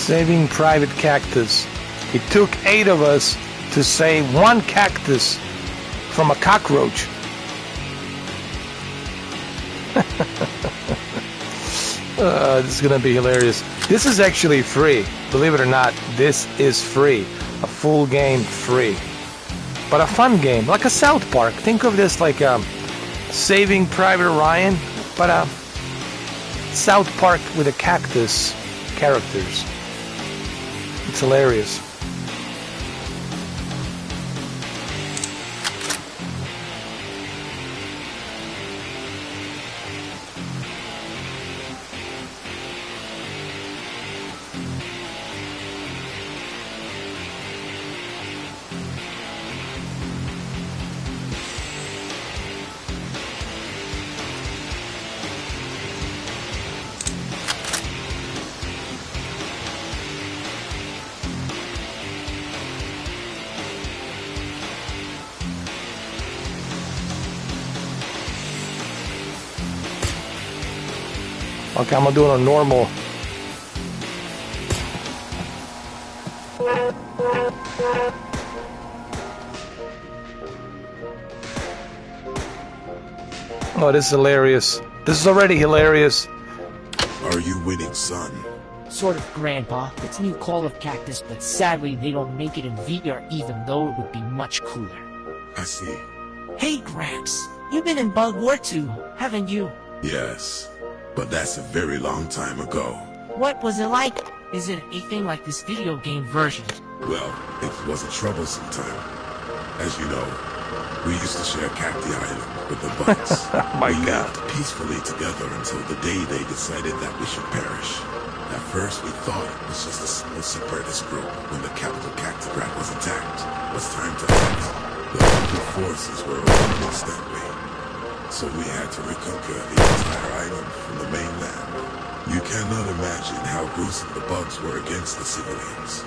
Saving Private Cactus. It took 8 of us to save 1 cactus from a cockroach. This is gonna be hilarious. This is actually free. Believe it or not, this is free. A full game free. But a fun game, like a South Park. Think of this like Saving Private Ryan, but a South Park with a cactus characters. It's hilarious. Okay, I'm gonna do it on normal. Oh, this is hilarious. This is already hilarious. Are you winning, son? Sort of, Grandpa. It's a new Call of Cactus, but sadly they don't make it in VR even though it would be much cooler. I see. Hey, Gramps. You've been in Bug War 2, haven't you? Yes, but that's a very long time ago. What was it like? Is it anything like this video game version? Well, it was a troublesome time. As you know, we used to share Cacti Island with the bugs. My we God. lived peacefully together until the day they decided that we should perish. At first, we thought it was just a small separatist group. When the capital Cactograph was attacked, it was time to act. The local forces were overrun instantly, so we had to reconquer the entire island from the mainland. You cannot imagine how gruesome the bugs were against the civilians.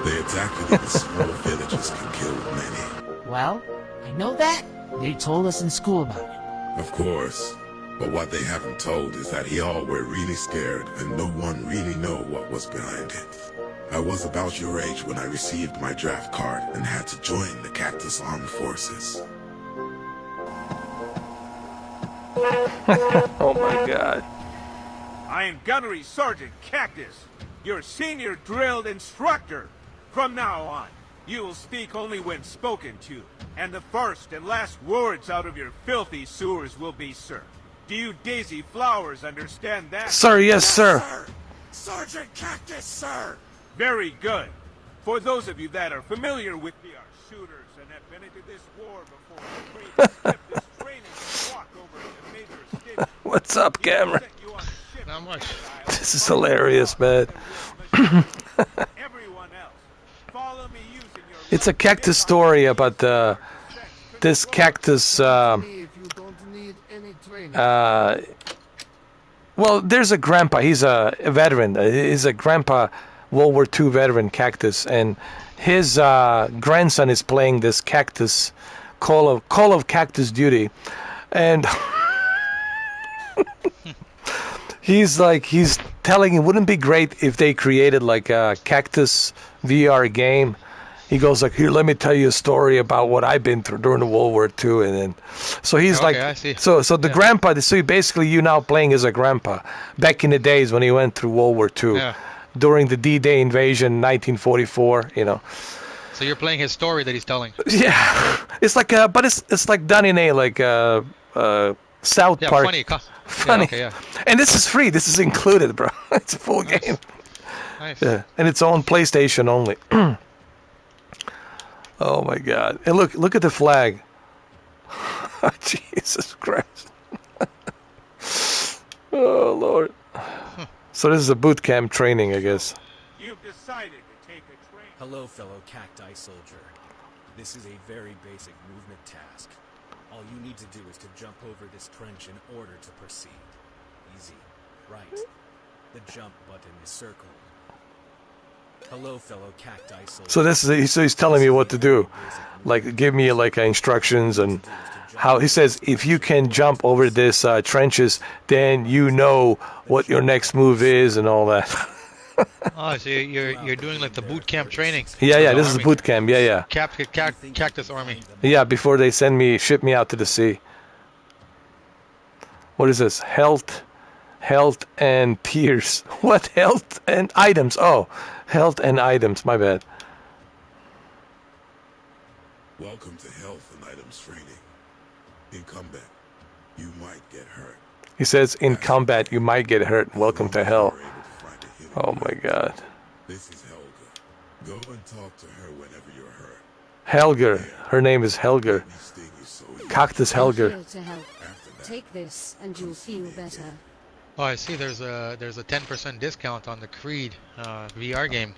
They attack even small villages can kill many. Well, I know that. They told us in school about it. Of course. But what they haven't told is that y'all were really scared and no one really know what was behind it. I was about your age when I received my draft card and had to join the Cactus Armed Forces. Oh my God. I am Gunnery Sergeant Cactus, your senior drilled instructor. From now on, you will speak only when spoken to, and the first and last words out of your filthy sewers will be sir. Do you Daisy Flowers understand that? Sir, yes, sir. Sir! Sergeant Cactus, sir! Very good. For those of you that are familiar with VR shooters and have been into this war before, skip this training and walk over to Major Station. What's up, Cameron? Not much. This is hilarious, man. Everyone else, follow me using your It's a cactus story about this cactus. Well, there's a grandpa. He's a veteran. He's a grandpa, World War II veteran cactus, and his grandson is playing this cactus Call of Cactus Duty, and he's telling him, wouldn't it be great if they created like a cactus VR game? He goes like, here, let me tell you a story about what I've been through during the World War II, and then, so he's Okay, like, I see. so the grandpa. So basically, you now playing as a grandpa back in the days when he went through World War II, Yeah. during the D-Day invasion, 1944. You know, So you're playing his story that he's telling. yeah, it's like but it's like done in a South Yeah, Park. funny. Funny. Yeah, okay, yeah. And this is free. This is included, bro. It's a full Nice. game. Nice. Yeah, and it's on PlayStation only. Oh my God! And look at the flag. Jesus Christ! Oh Lord! So this is a boot camp training, I guess. You've decided to take a train. Hello, fellow cacti soldier. This is a very basic movement task. All you need to do is to jump over this trench in order to proceed. Easy. Right. The jump button is circled. Hello, fellow cacti soldier. So he's telling me what to do, like give me like instructions and how he says if you can jump over this trenches, then you know what your next move is and all that. Oh, so you're doing like the boot camp training. Yeah, for yeah, the this is army. boot camp. Yeah, yeah. Cactus Army. Yeah, before they ship me out to the sea. What is this? Health and tears. What? Health and items. Oh, health and items. My bad. Welcome to health and items training. In combat, you might get hurt. He says, in combat, you might get hurt. Welcome to hell. You're able to find a hidden Oh my god. This is Helga. Go and talk to her whenever you're hurt. Helger. Her name is Helger. Let me sting you so you Cactus Helger. Here to help. after that. Take this and you'll feel better. Oh, I see. There's a 10% discount on the Creed VR game.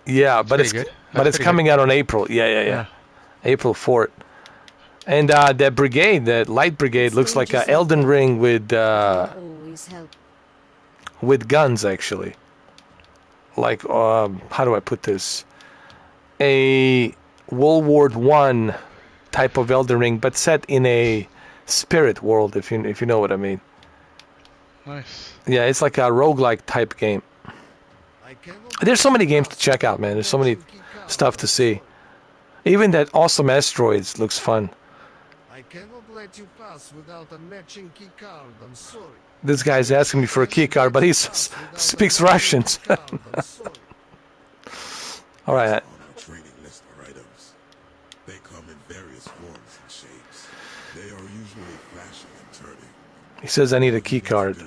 Yeah, but pretty it's good. but That's it's pretty coming out on April. Yeah. April 4th. And that brigade, that light brigade, looks like a Elden Ring with Always help. guns actually. Like how do I put this? A World War One type of Elden Ring, but set in a spirit world, if you know what I mean. Nice. Yeah, it's like a roguelike type game. There's so many games to check out, man. There's so many stuff to see. Even that awesome asteroids looks fun. I cannot let you pass without a matching key card. I'm sorry. This guy's asking me for a key card, but he speaks Russian. All right. On our training list are items. They come in various forms and shapes. They are usually flashing and turning. He says I need a key card. The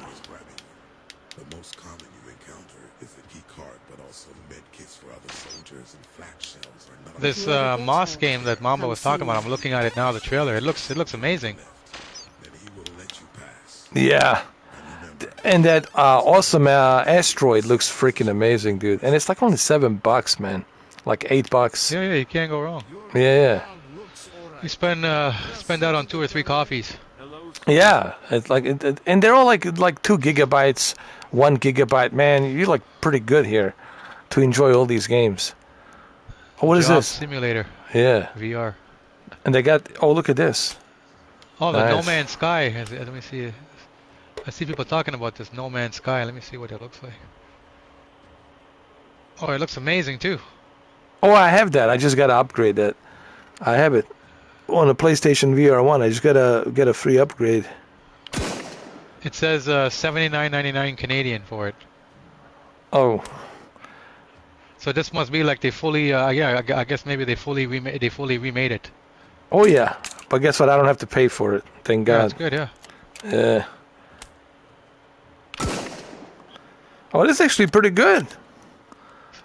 most common you encounter is a key card, but also med kits for other soldiers and flak shells are not This Moss game that Mamba was talking about, I'm looking at it now. The trailer. It looks amazing. then he will let you pass. Yeah. And that awesome asteroid looks freaking amazing, dude. And it's like only $7, man. Like $8. Yeah, you can't go wrong. Yeah. You spend that on 2 or 3 coffees. Yeah. It's like, and they're all like 2 gigabytes, 1 gigabyte. Man, you're like pretty good here to enjoy all these games. Oh, what is Job this? Simulator Yeah. VR. And they got. Oh, look at this. Oh, the No Nice. Man's Sky. Let me see. I see people talking about this No Man's Sky. Let me see what it looks like. Oh, it looks amazing too. Oh, I have that. I just gotta upgrade that. I have it on the PlayStation VR 1. I just gotta get a free upgrade. It says $79.99 Canadian for it. Oh, So this must be like they fully. Yeah, I guess maybe they fully remade it. oh yeah. But guess what? I don't have to pay for it. Thank Yeah, God. it's good. Yeah. Yeah. Oh, this is actually pretty good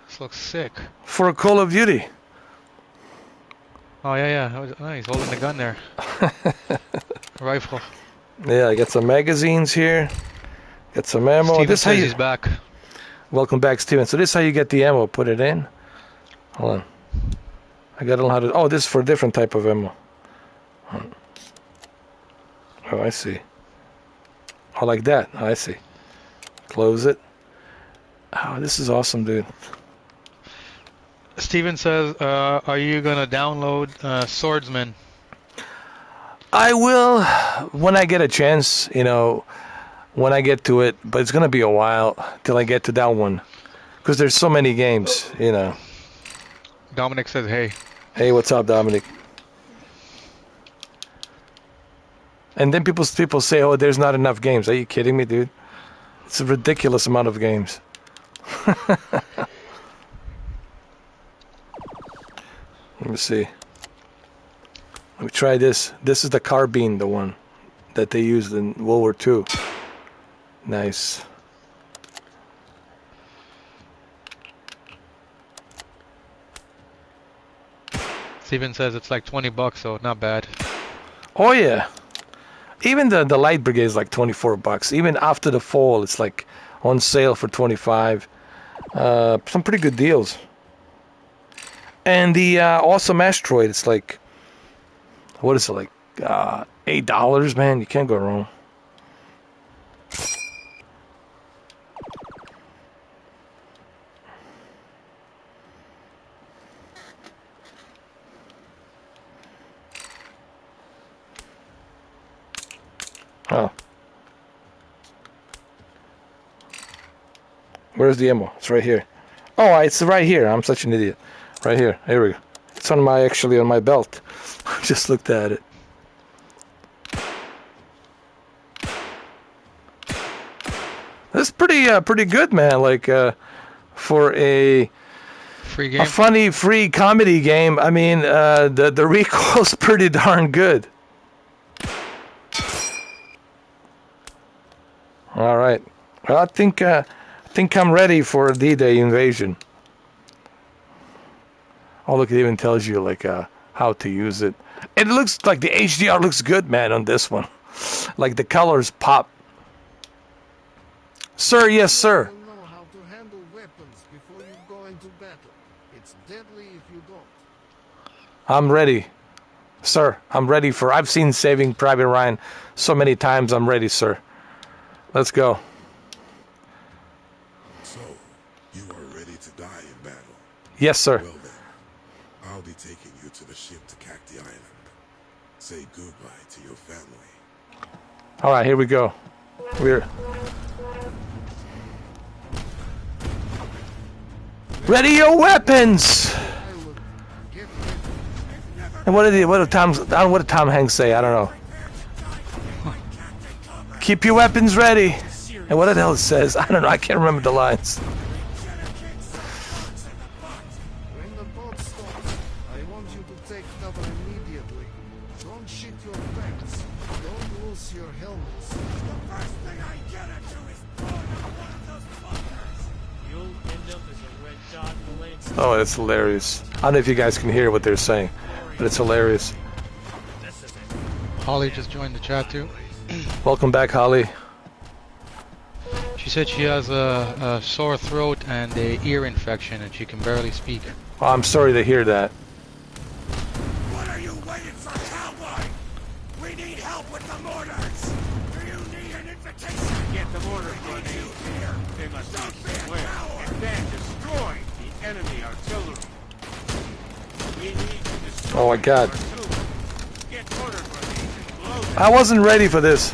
This looks sick. for a Call of Duty. Oh yeah. Oh, he's holding the gun there. Rifle. Yeah, I got some magazines here. Got some ammo. Steven This how says you. he's back. Welcome back, Steven. So this is how you get the ammo. Put it in. Hold on. I gotta learn how to. Oh, this is for a different type of ammo. Oh, I see. Oh, like that. Oh, I see. Close it. Oh, this is awesome, dude. Steven says, are you gonna download Swordsman? I will when I get a chance, when I get to it, but it's going to be a while till I get to that one because there's so many games, Dominic says, hey. Hey, what's up, Dominic? And then people say, oh, there's not enough games. Are you kidding me, dude? It's a ridiculous amount of games. Let me see. Let me try this. This is the carbine, the one that they used in World War II. Nice. Steven says it's like $20, so not bad. Oh yeah. Even the light brigade is like $24. Even after the fall, it's like on sale for $25. Some pretty good deals. And the awesome asteroid, it's like, what is it, like $8, man? You can't go wrong. Oh. Where's the ammo? It's right here. Oh, it's right here. I'm such an idiot. Right here. Here we go. It's on my actually on my belt. I just looked at it. That's pretty good, man. Like for a Free game. a funny free comedy game. I mean, the recoil's pretty darn good. All right. Well, I think I'm ready for a D-Day invasion. Oh, look, it even tells you like how to use it. It looks like the HDR looks good, man, on this one. Like the colors pop. Sir, yes, sir. You will know how to handle weapons before you go into battle. It's deadly if you don't. I'm ready. Sir, I'm ready for... I've seen Saving Private Ryan so many times. I'm ready, sir. Let's go. So, you are ready to die in battle. Yes, sir. Well then, I'll be taking you to the ship to Cactus Island. Say goodbye to your family. All right, here we go. We're... Ready your weapons! And what did Tom Hanks say? I don't know. Keep your weapons ready. And what the hell it says? I don't know. I can't remember the lines. When the boat stops, I want you to take cover immediately. Don't shit your pants. Don't lose your helmets. The first thing I get into is pulling out one of those fuckers. You'll end up as a red dot in the landscape. Oh, that's hilarious. I don't know if you guys can hear what they're saying, but it's hilarious. Holly just joined the chat too. Welcome back, Holly. She said she has a sore throat and a ear infection and she can barely speak. Oh, I'm sorry to hear that. What are you waiting for, cowboy? We need help with the mortars. Do you need an invitation? Get the mortar grenades here. They must be somewhere. And then destroy the enemy artillery. We need to destroy Oh my God. artillery. Get mortar grenades and blow them. I wasn't ready for this.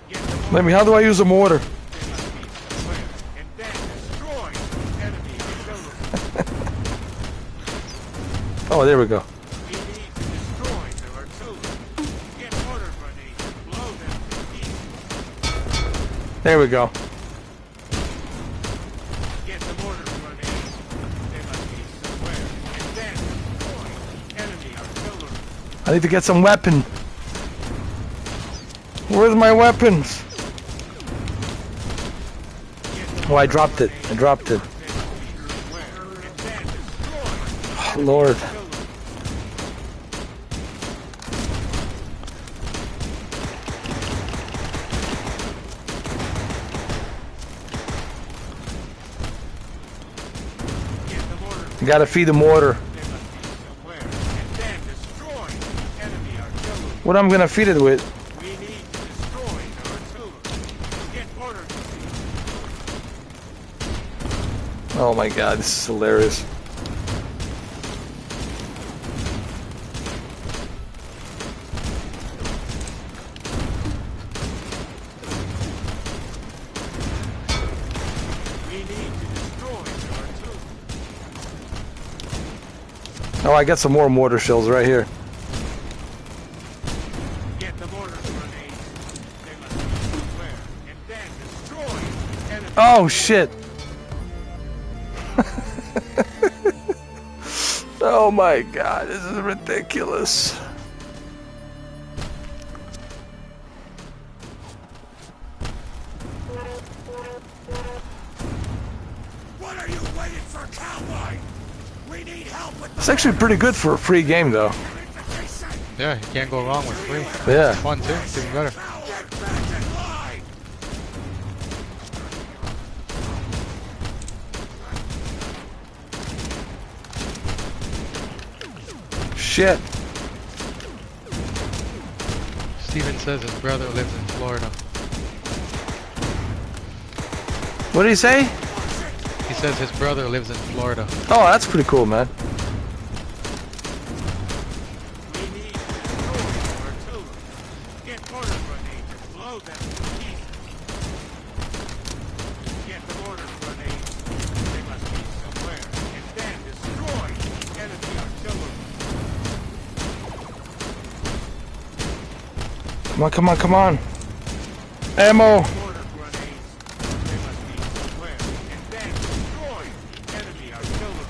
Get the mortar Let me, how do I use a mortar? They must be somewhere. And then destroy the enemy artillery. Oh, there we go. We need to destroy their artillery. Get mortar grenades and blow them to pieces. There we go. Get the mortar grenades. They must be somewhere. And then destroy the enemy artillery. I need to get some weapon. Where's my weapons? Oh, I dropped it. I dropped it. Oh, Lord. You gotta feed the mortar. What I'm gonna feed it with? We need to destroy their artillery. Get mortar grenades. Oh my God, this is hilarious. We need to destroy their artillery. Oh, I got some more mortar shells right here. Get the mortar grenades. They must be somewhere. And then destroy the enemy. Oh shit. Oh my God, this is ridiculous. What are you waiting for, cowboy? We need help with the It's actually pretty good for a free game though. invitation. Yeah, you can't go wrong with free. Yeah. It's fun too. It's even better. Get back in line. Shit. Steven says his brother lives in Florida. What did he say? He says his brother lives in Florida. Oh, that's pretty cool, man. We need to destroy their artillery. Get mortar grenades and blow them to pieces. Come on, come on, come on. Ammo. Mortar grenades. They must be planted and then destroyed. Enemy artillery.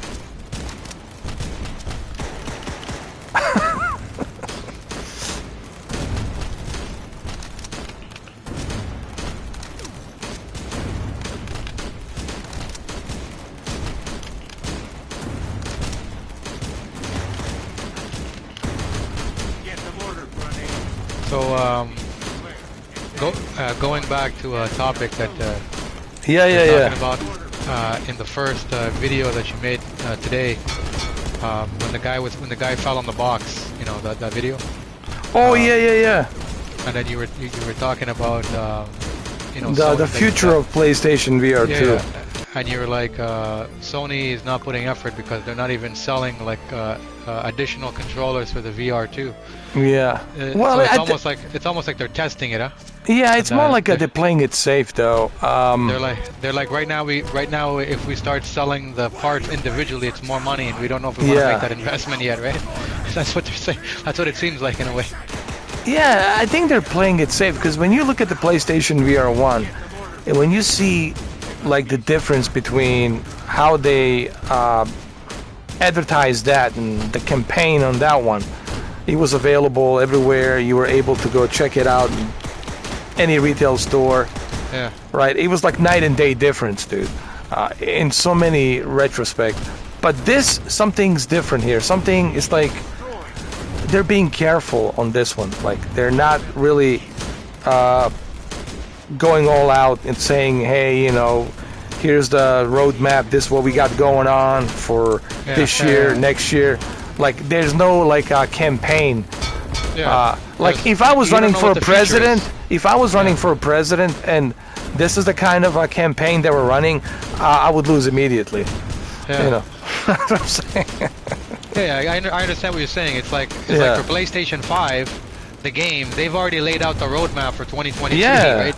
Get the mortar grenade. So, going back to a topic that Yeah, yeah, you're yeah. talking about in the first video that you made today, when the guy fell on the box, you know that video. Oh, yeah, yeah, yeah. And then you were talking about you know The Sony future of PlayStation VR 2. yeah, and you were like Sony is not putting effort because they're not even selling like additional controllers for the VR 2. Yeah. Well, so it's almost like they're testing it, huh? Yeah, it's And, more like they're- they're playing it safe, though. They're like right now if we start selling the parts individually, it's more money, and we don't know if we want to Yeah. make that investment yet, right? That's what they're saying. That's what it seems like in a way. Yeah, I think they're playing it safe because when you look at the PlayStation VR 1, and when you see like the difference between how they advertised that and the campaign on that one, it was available everywhere. You were able to go check it out in any retail store. Yeah. Right? It was like night and day difference, dude. In so many retrospect. But this, something's different here. Something is like they're being careful on this one. Like they're not really going all out and saying, hey, you know, here's the roadmap. This is what we got going on for this year, next year. Like there's no like campaign. Yeah. Like if I was you don't running know for what a the future president, is. if I was running for a president and this is the kind of campaign that we're running, I would lose immediately. Yeah. You know, that's what I'm saying. Yeah, I understand what you're saying. It's like Yeah. for PlayStation 5, the game, they've already laid out the roadmap for 2023, Yeah. right?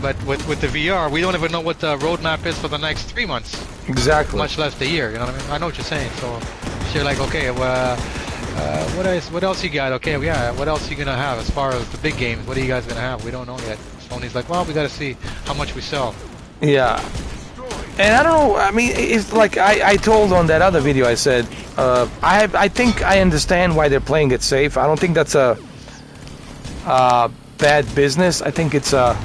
But with the VR, we don't even know what the roadmap is for the next 3 months, Exactly. much less the year. You know what I mean? I know what you're saying. So you're like, okay, well, what else you got? Okay, yeah, what else are you gonna have as far as the big games? What are you guys gonna have? We don't know yet. Sony's like, well, we gotta see how much we sell. Yeah. And I don't know, I mean, it's like I told on that other video, I said, I think I understand why they're playing it safe. I don't think that's a bad business. I think it's a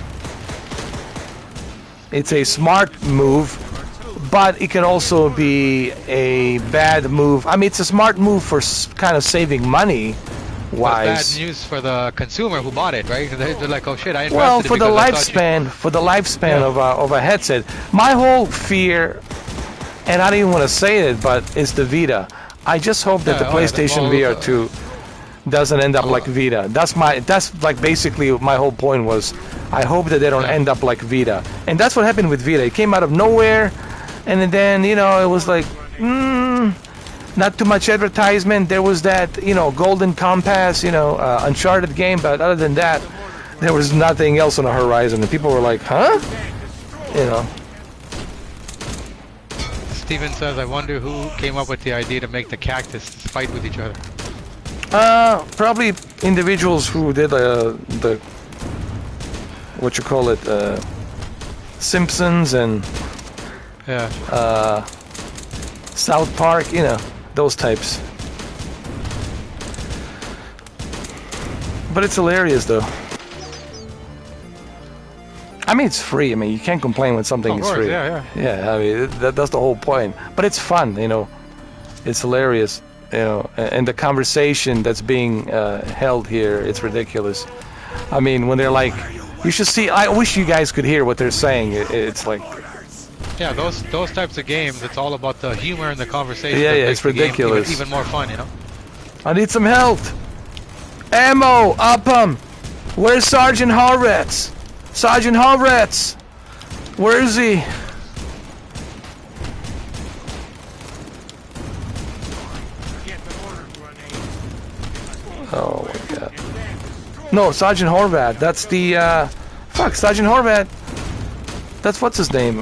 smart move, but it can also be a bad move. I mean, it's a smart move for kind of saving money But wise. bad news for the consumer who bought it, right? They're like, oh shit, I invested Well, it for the because I thought lifespan Yeah. of a headset, my whole fear, and I don't even want to say it, but it's the Vita. I just hope that the Yeah, PlayStation VR 2 doesn't end up like Vita. That's like basically my whole point was, I hope that they don't end up like Vita. And that's what happened with Vita. It came out of nowhere, and then, you know, it was like, not too much advertisement. There was that, you know, Golden Compass, you know, Uncharted game, but other than that, there was nothing else on the horizon. And people were like, huh? You know. Steven says, I wonder who came up with the idea to make the Cactus fight with each other. Probably individuals who did the, what you call it, Simpsons and Yeah. South Park, you know, those types. But it's hilarious, though. I mean, it's free. I mean, you can't complain when something Of is course, free. yeah. Yeah, I mean, that's the whole point. But it's fun, you know. It's hilarious, you know. And the conversation that's being held here, it's ridiculous. I mean, when they're like, you should see, I wish you guys could hear what they're saying. It's like... Yeah, those types of games, it's all about the humor and the conversation. Yeah, that yeah, makes it's the game ridiculous. even more fun, you know? I need some help. Ammo, up 'em. Where's Sergeant Horvitz? Sergeant Horvitz. Where is he? Oh my god. No, Sergeant Horvat. That's the fuck, Sergeant Horvat. That's what's his name?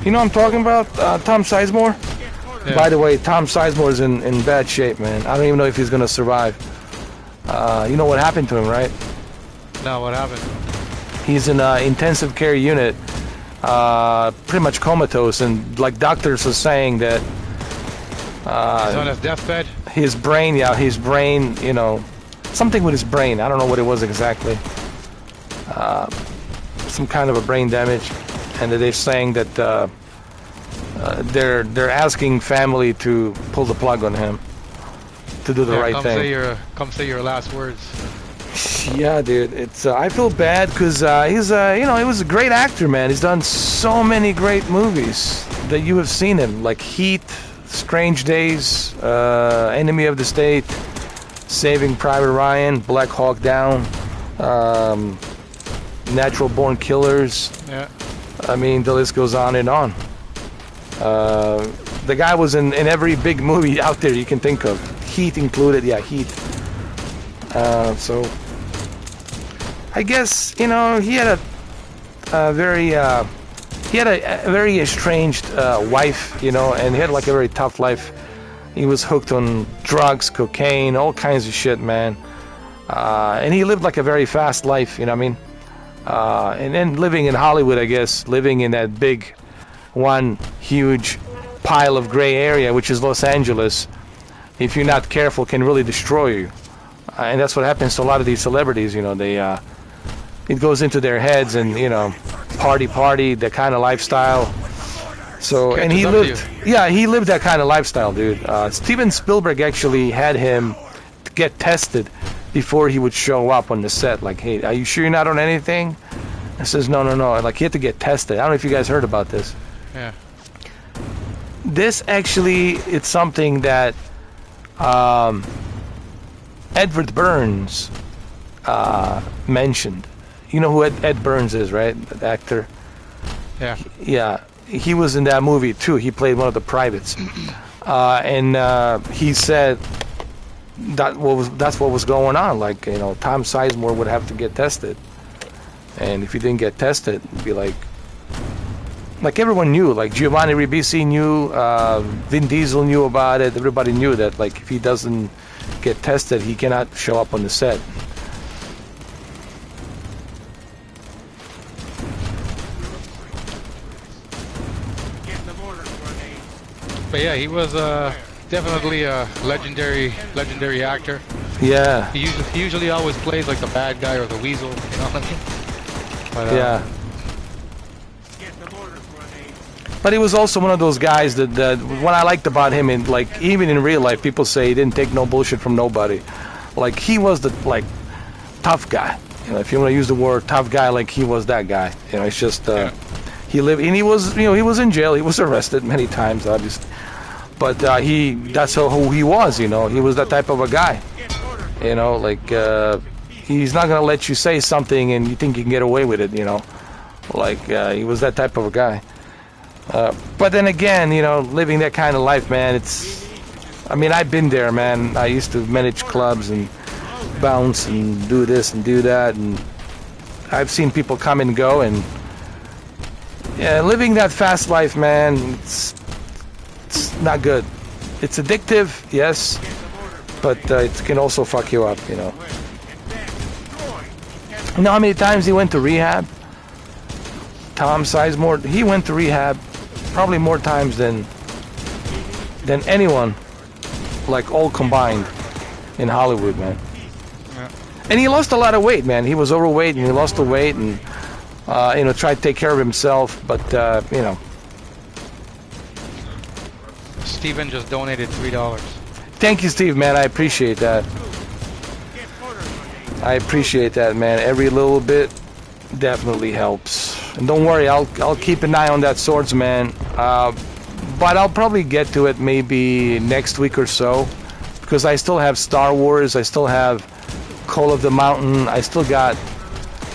You know what I'm talking about? Tom Sizemore? Yeah. By the way, Tom Sizemore is in bad shape, man. I don't even know if he's gonna survive. You know what happened to him, right? No, what happened? He's in an intensive care unit, pretty much comatose, and like doctors are saying that He's on his deathbed? his brain, you know, something with his brain. I don't know what it was exactly. Some kind of a brain damage, and they're saying that they're asking family to pull the plug on him to do the right thing. Come say your last words. Yeah, dude. It's I feel bad because he's you know, he was a great actor, man. He's done so many great movies that you have seen him, like Heat, Strange Days, Enemy of the State, Saving Private Ryan, Black Hawk Down, Natural Born Killers. Yeah. I mean, the list goes on and on. The guy was in every big movie out there you can think of. Heat included, yeah, Heat. So, I guess, you know, he had a very estranged wife, you know, and he had like a very tough life. He was hooked on drugs, cocaine, all kinds of shit, man. And he lived like a very fast life, you know what I mean? And then living in Hollywood, I guess, living in that big, one huge pile of gray area, which is Los Angeles, if you're not careful, can really destroy you. And that's what happens to a lot of these celebrities, you know, they, it goes into their heads and, you know, party, that kind of lifestyle. So, and he lived, yeah, he lived that kind of lifestyle, dude. Steven Spielberg actually had him get tested before he would show up on the set. Like, hey, are you sure you're not on anything? I says, no. Like, he had to get tested. I don't know if you guys heard about this. Yeah. This actually, it's something that Edward Burns mentioned. You know who Ed Burns is, right? The actor. Yeah. Yeah. He was in that movie too. He played one of the privates, and he said that's what was going on. Like, you know, Tom Sizemore would have to get tested, and if he didn't get tested, it'd be like everyone knew. Like Giovanni Ribisi knew, Vin Diesel knew about it. Everybody knew that. Like, if he doesn't get tested, he cannot show up on the set. But yeah, he was definitely a legendary actor. Yeah. He usually always plays like the bad guy or the weasel, you know what I mean? But, yeah. But he was also one of those guys that what I liked about him, in like even in real life, people say he didn't take no bullshit from nobody. Like, he was the tough guy. You know, if you want to use the word tough guy, like, he was that guy. You know, it's just he lived, and he was, you know, he was in jail. He was arrested many times, obviously. But that's who he was. You know, he was that type of a guy. You know, like he's not gonna let you say something and you think you can get away with it. You know, like he was that type of a guy. But then again, you know, living that kind of life, man, I mean, I've been there, man. I used to manage clubs and bounce and do this and do that, and I've seen people come and go, and yeah, living that fast life, man, it's not good. It's addictive, yes, but it can also fuck you up, you know. You know how many times he went to rehab? Tom Sizemore, he went to rehab probably more times than anyone, like, all combined in Hollywood, man. Yeah. And he lost a lot of weight, man. He was overweight and he lost the weight and you know, tried to take care of himself, but you know. Steven just donated $3. Thank you, Steve, man. I appreciate that. I appreciate that, man. Every little bit definitely helps. And don't worry, I'll keep an eye on that Swordsman. But I'll probably get to it maybe next week or so, because I still have Star Wars, I still have Call of the Mountain, I still got,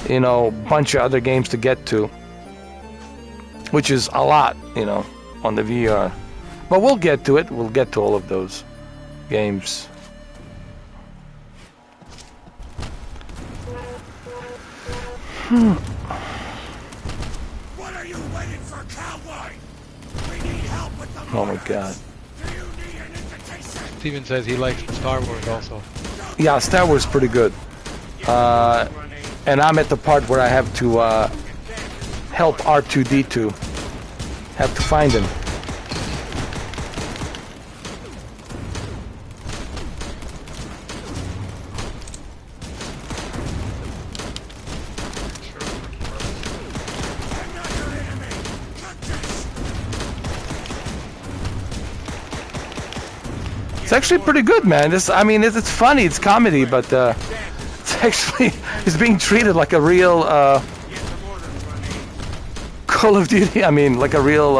you know, a bunch of other games to get to, which is a lot, you know, on the VR. But we'll get to it. We'll get to all of those games. What are you waiting for, cowboy? We need help with the Oh my God. Steven says he likes the Star Wars also. Yeah, Star Wars is pretty good. And I'm at the part where I have to help R2-D2. Have to find him. It's actually pretty good, man. I mean, it's funny, it's comedy, but it's actually it's being treated like a real Call of Duty. I mean, like a real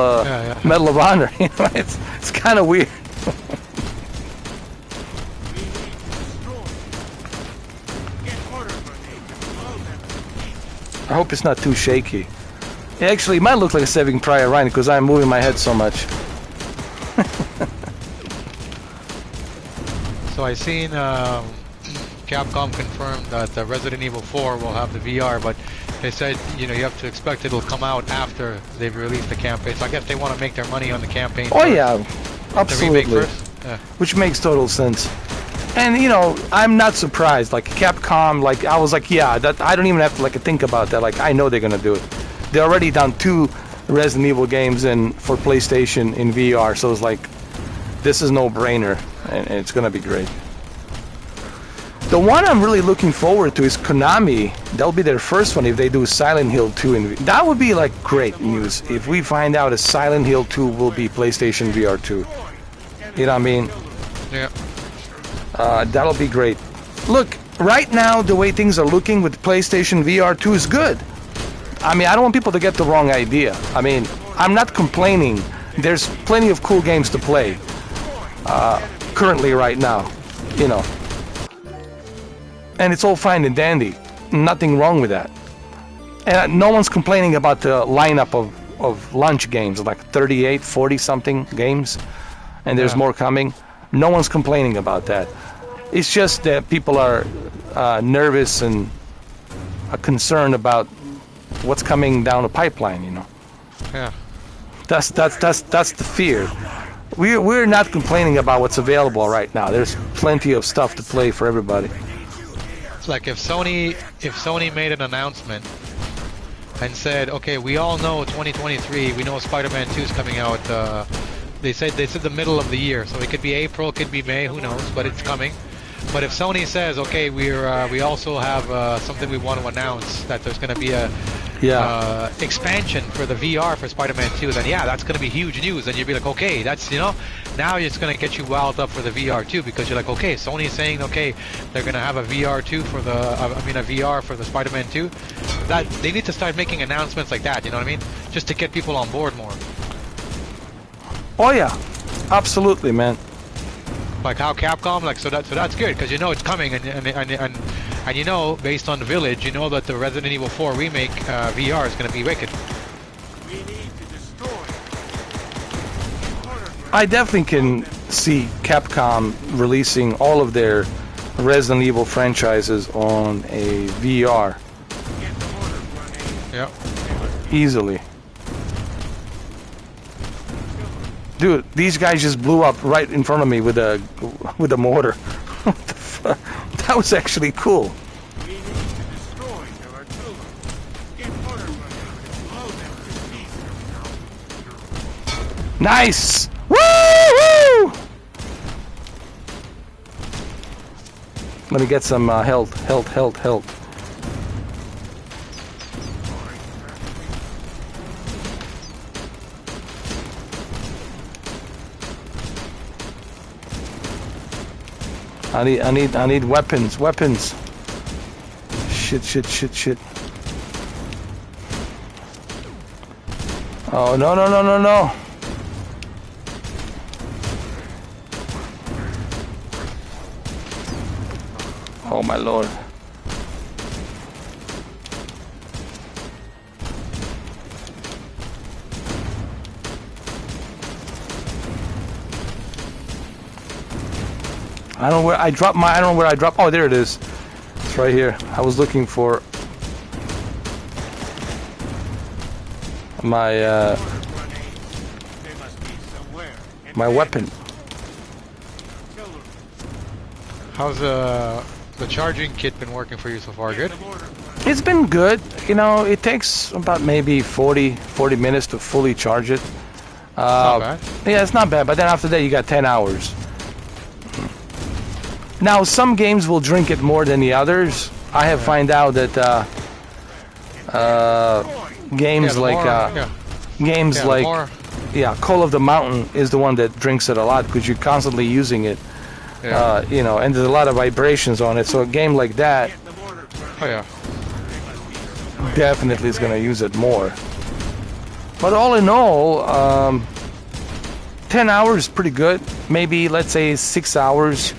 Medal of Honor. You know, it's kind of weird. I hope it's not too shaky. Actually, it might look like a Saving Private Ryan because I'm moving my head so much. So I seen Capcom confirmed that Resident Evil 4 will have the VR, but they said, you know, you have to expect it'll come out after they've released the campaign. So I guess they want to make their money on the campaign. Oh yeah, absolutely. The remake first? Yeah. Which makes total sense. And you know, I'm not surprised. Like Capcom, like I was like, yeah, that I don't even have to like think about that. Like I know they're gonna do it. They already done 2 Resident Evil games for PlayStation in VR, so it's like this is no brainer, and it's gonna be great. The one I'm really looking forward to is Konami. That'll be their first one if they do Silent Hill 2 that would be like great news if we find out a Silent Hill 2 will be PlayStation VR 2. You know what I mean? Yeah. That'll be great. Look, right now the way things are looking with PlayStation VR 2 is good. I mean, I don't want people to get the wrong idea. I mean, I'm not complaining. There's plenty of cool games to play currently right now, you know. And it's all fine and dandy. Nothing wrong with that. And no one's complaining about the lineup of launch games, like 38, 40 something games, and there's more coming. No one's complaining about that. It's just that people are nervous and concerned about what's coming down the pipeline, you know. Yeah. That's the fear. We're not complaining about what's available right now. There's plenty of stuff to play for everybody. It's like if Sony made an announcement and said, okay, we all know 2023, we know Spider-Man 2 is coming out. They said the middle of the year, so it could be April, it could be May, who knows, but it's coming. But if Sony says, okay, we also have something we want to announce, that there's going to be a expansion for the VR for Spider-Man 2, then yeah, that's going to be huge news. And you'd be like, okay, that's, you know, now it's going to get you riled up for the VR 2, because you're like, okay, Sony's saying, okay, they're going to have a VR 2 for the, a VR for the Spider-Man 2. That they need to start making announcements like that, you know what I mean? Just to get people on board more. Oh yeah, absolutely, man. Like how Capcom, like so that's good, because you know it's coming, and you know, based on the Village, you know that the Resident Evil 4 remake VR is going to be wicked. We need to destroy. I definitely can see Capcom releasing all of their Resident Evil franchises on a VR. Yeah. Easily. Dude, these guys just blew up right in front of me with a mortar. What the fuck? That was actually cool. We need to destroy their artillery. Get order running and blow them to pieces. Nice! Woo! Let me get some health. I need weapons. Shit. Oh, no. Oh, my lord. I don't know where I dropped my. I don't know where I dropped. Oh, there it is. It's right here. I was looking for my weapon. How's the charging kit been working for you so far? Good? It's been good. You know, it takes about maybe 40 minutes to fully charge it. Not bad. Yeah, it's not bad, but then after that you got 10 hours. Now, some games will drink it more than the others. I have found out that games Call of the Mountain is the one that drinks it a lot because you're constantly using it. Yeah. You know, and there's a lot of vibrations on it. So a game like that, Oh yeah. definitely is going to use it more. But all in all, 10 hours is pretty good. Maybe, let's say, 6 hours.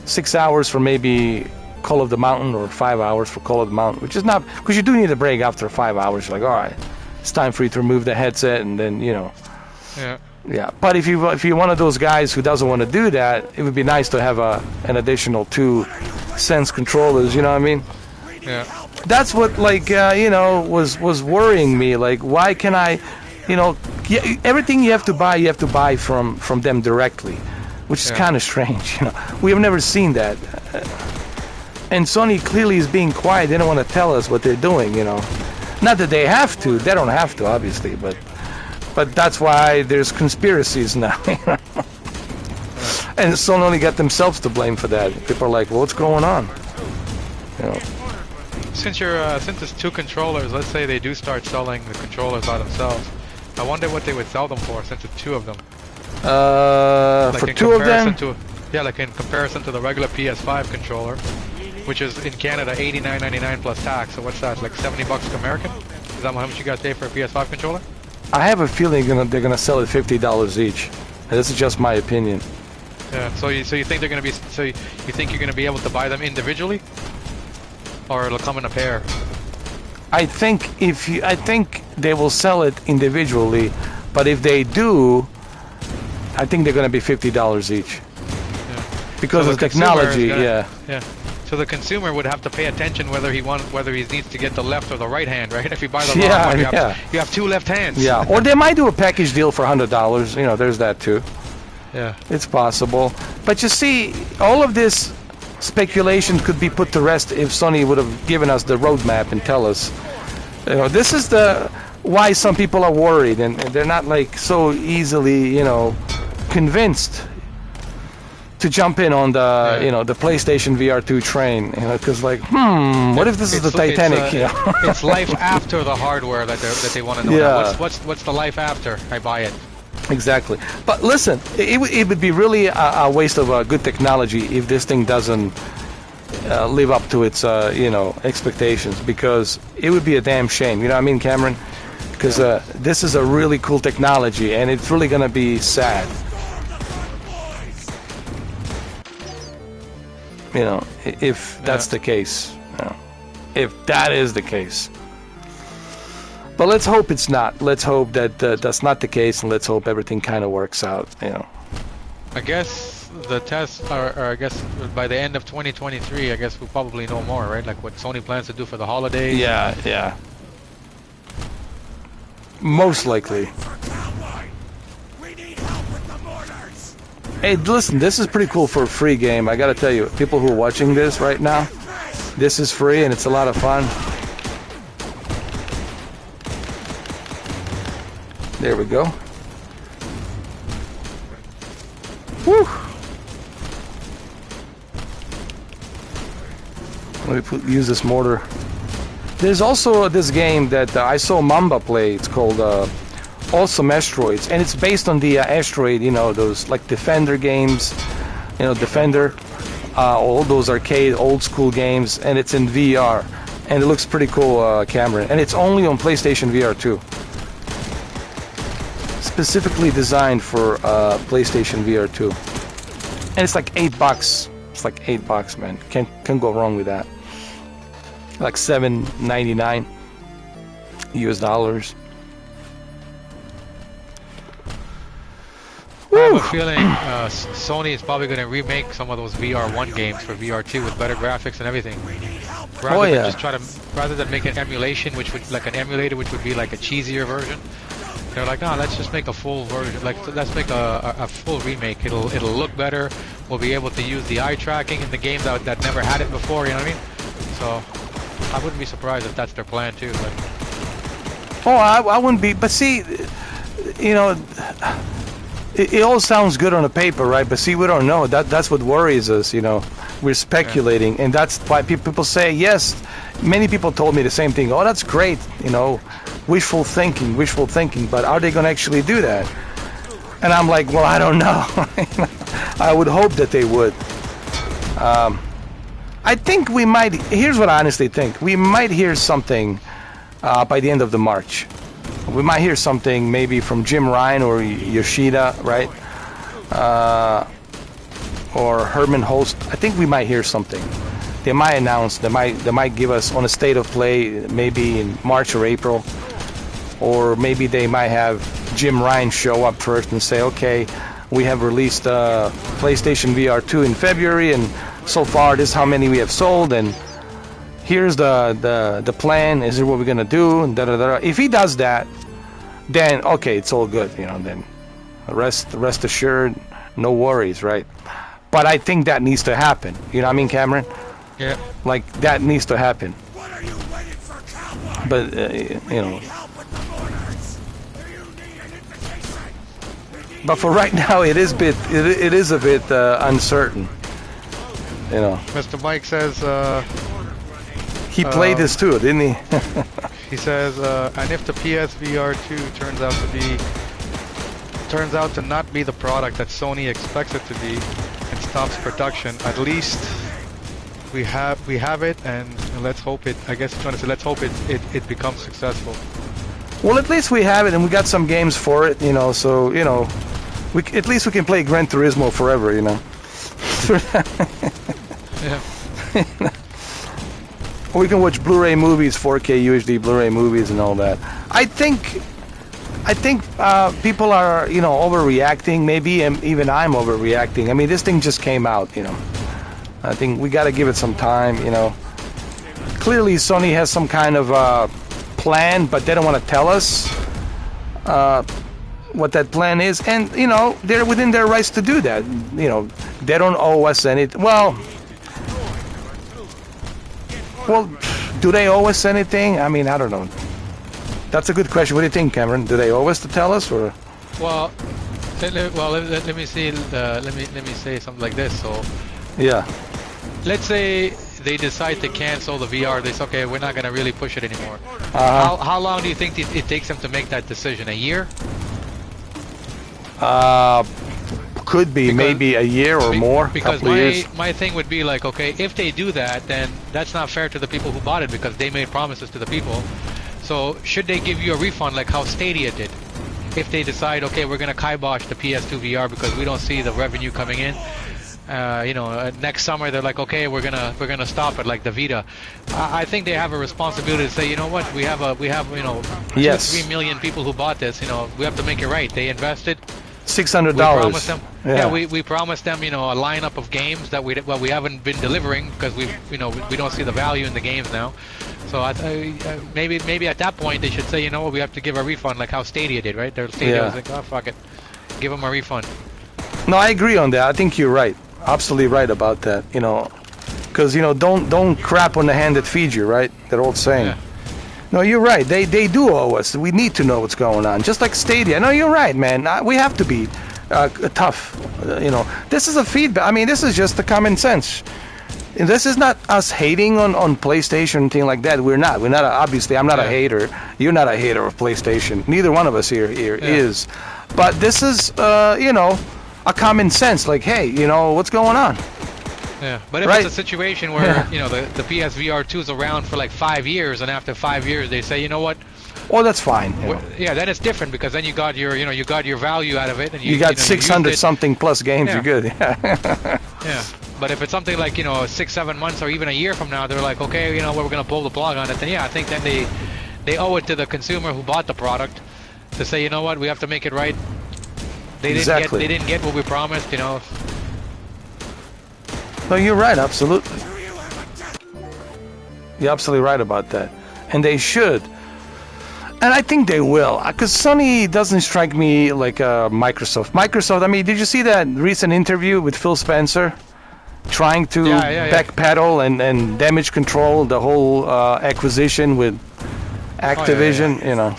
6 hours for maybe Call of the Mountain, or 5 hours for Call of the Mountain, which is not, because you do need a break after 5 hours. You're like, all right, it's time for you to remove the headset, and then, you know. Yeah. Yeah, but if you're one of those guys who doesn't want to do that, it would be nice to have an additional 2 Sense controllers. You know what I mean? Yeah. That's what, like, you know, was worrying me. Like, why can I, you know, everything you have to buy from them directly, which is kind of strange. You know, we have never seen that. And Sony clearly is being quiet. They don't want to tell us what they're doing. You know, not that they have to. They don't have to, obviously, but that's why there's conspiracies now. And Sony only got themselves to blame for that. People are like, well, what's going on? You know. Since it's 2 controllers, let's say they do start selling the controllers by themselves. I wonder what they would sell them for, since it's 2 of them. Like for 2 of them? Like in comparison to the regular PS5 controller, which is in Canada $89.99 plus tax. So what's that? Like $70 American? Is that how much you guys pay for a PS5 controller? I have a feeling they're gonna sell it $50 each. And this is just my opinion. Yeah. So you think they're gonna be? So you think you're gonna be able to buy them individually, or it'll come in a pair? I think they will sell it individually, but if they do, I think they're gonna be $50 each. Yeah. Because so of technology. Yeah. So the consumer would have to pay attention whether he needs to get the left or the right hand, right? If you buy the wrong one, you have 2 left hands. Yeah, or they might do a package deal for $100. You know, there's that too. Yeah, it's possible. But you see, all of this speculation could be put to rest if Sony would have given us the roadmap and tell us. You know, this is why some people are worried, and they're not like so easily, you know, convinced to jump in on the you know, the PlayStation VR 2 train, you know, because like, what if this is the Titanic? You know? It's life after the hardware that they want to know. Yeah. What's the life after I buy it? Exactly. But listen, it would be really a waste of good technology if this thing doesn't live up to its you know, expectations, because it would be a damn shame. You know what I mean, Cameron? Because this is a really cool technology, and it's really gonna be sad. You know, if that's the case. You know, if that is the case. But let's hope it's not. Let's hope that that's not the case, and let's hope everything kind of works out, you know. I guess the tests are, I guess, by the end of 2023, I guess we'll probably know more, right? Like what Sony plans to do for the holidays. Yeah. Most likely. Hey, listen, this is pretty cool for a free game. I gotta tell you, people who are watching this right now, this is free and it's a lot of fun. There we go. Woo! Let me use this mortar. There's also this game that I saw Mamba play. It's called Awesome Asteroids, and it's based on the Asteroid, you know, those like Defender games, you know, Defender, all those arcade old school games, and it's in VR, and it looks pretty cool, Cameron, and it's only on PlayStation VR 2. Specifically designed for PlayStation VR 2, and it's like $8. It's like $8, man. Can't go wrong with that. Like $7.99 US. I have a feeling Sony is probably going to remake some of those VR1 games for VR2 with better graphics and everything. Rather than make an emulation, which would like an emulator, which would be like a cheesier version. They're like, no, let's just make a full version. Like, let's make a full remake. It'll look better. We'll be able to use the eye tracking in the game that never had it before. You know what I mean? So I wouldn't be surprised if that's their plan too. But Oh, I wouldn't be. But see, you know, it all sounds good on the paper, right? But see, we don't know. That's what worries us. You know, we're speculating, and that's why people say yes. Many people told me the same thing. Oh, that's great. You know, wishful thinking. But are they going to actually do that? And I'm like, well, I don't know. I would hope that they would. I think we might. Here's what I honestly think. We might hear something by the end of the March. We might hear something maybe from Jim Ryan or Yoshida, right? Or Herman Holst. I think we might hear something. They might announce. They might give us on a state of play maybe in March or April, or maybe they might have Jim Ryan show up first and say, okay, we have released PlayStation VR 2 in February, and so far this is how many we have sold, and here's the plan. Is it what we're gonna do? And da, da, da. If he does that, then okay, it's all good. You know, then rest assured, no worries, right? But I think that needs to happen. You know what I mean, Cameron? yeah, Like that needs to happen. What are you waiting for, cowboy? But you know. Help with the orders. Do you need an invitation? But for right now, it is a bit uncertain. You know. Mr. Mike says. He played this too, didn't he? He says, and if the PSVR 2 turns out to not be the product that Sony expects it to be and stops production, at least we have it, and let's hope it. I guess you're trying to say, let's hope it becomes successful. Well, at least we have it, and we got some games for it, you know. So you know, at least we can play Gran Turismo forever, you know. Yeah. We can watch Blu-ray movies, 4K UHD Blu-ray movies, and all that. I think people are, you know, overreacting. Maybe even I'm overreacting. I mean, this thing just came out, you know. I think we got to give it some time, you know. Clearly, Sony has some kind of plan, but they don't want to tell us what that plan is. And you know, they're within their rights to do that. You know, they don't owe us anything. Well, do they owe us anything? I mean, I don't know. That's a good question. What do you think, Cameron? Do they owe us to tell us, or? Well, let me see. Let me say something like this. So, Yeah. let's say they decide to cancel the VR. They say, okay, we're not going to really push it anymore. Uh-huh. How long do you think it takes them to make that decision? A year? Could be maybe a year or more. Because couple of years. my thing would be like, okay, if they do that, then that's not fair to the people who bought it because they made promises to the people. So should they give you a refund like how Stadia did? If they decide, okay, we're gonna kibosh the PS2 VR because we don't see the revenue coming in. You know, next summer they're like, okay, we're gonna stop it like the Vita. I think they have a responsibility to say, you know what, we have you know, Yes. 2-3 million people who bought this. You know, we have to make it right. They invested. $600. We promised them. Yeah. We promised them, you know, a lineup of games that we haven't been delivering because we don't see the value in the games now. So maybe at that point they should say, you know what, we have to give a refund like how Stadia did, right? Their Stadia was like, oh fuck it, give them a refund. No, I agree on that. I think you're right. Absolutely right about that. You know, because you know, don't crap on the hand that feeds you, right? That old saying. Yeah. No, you're right. They do owe us. We need to know what's going on. Just like Stadia. No, you're right, man. We have to be tough. You know, this is a feedback. I mean, this is just the common sense. This is not us hating on PlayStation and thing like that. We're not. Obviously, I'm not a hater. You're not a hater of PlayStation. Neither one of us here is. But this is, you know, a common sense. Like, hey, you know, what's going on? Yeah, but if it's a situation where you know the PSVR 2 is around for like 5 years, and after 5 years they say, you know what? Well, that's fine. Yeah, then it's different because then you got your value out of it, and you got 600 something plus games. Yeah. You're good. Yeah. But if it's something like, you know, 6-7 months or even a year from now, they're like, okay, you know, we're gonna pull the plug on it. Then yeah, I think then they owe it to the consumer who bought the product to say, you know what, we have to make it right. They didn't get what we promised, you know. No, you're right. Absolutely. You're absolutely right about that. And they should. And I think they will, because Sony doesn't strike me like Microsoft. Microsoft, I mean, did you see that recent interview with Phil Spencer? Trying to backpedal and damage control the whole acquisition with Activision, you know.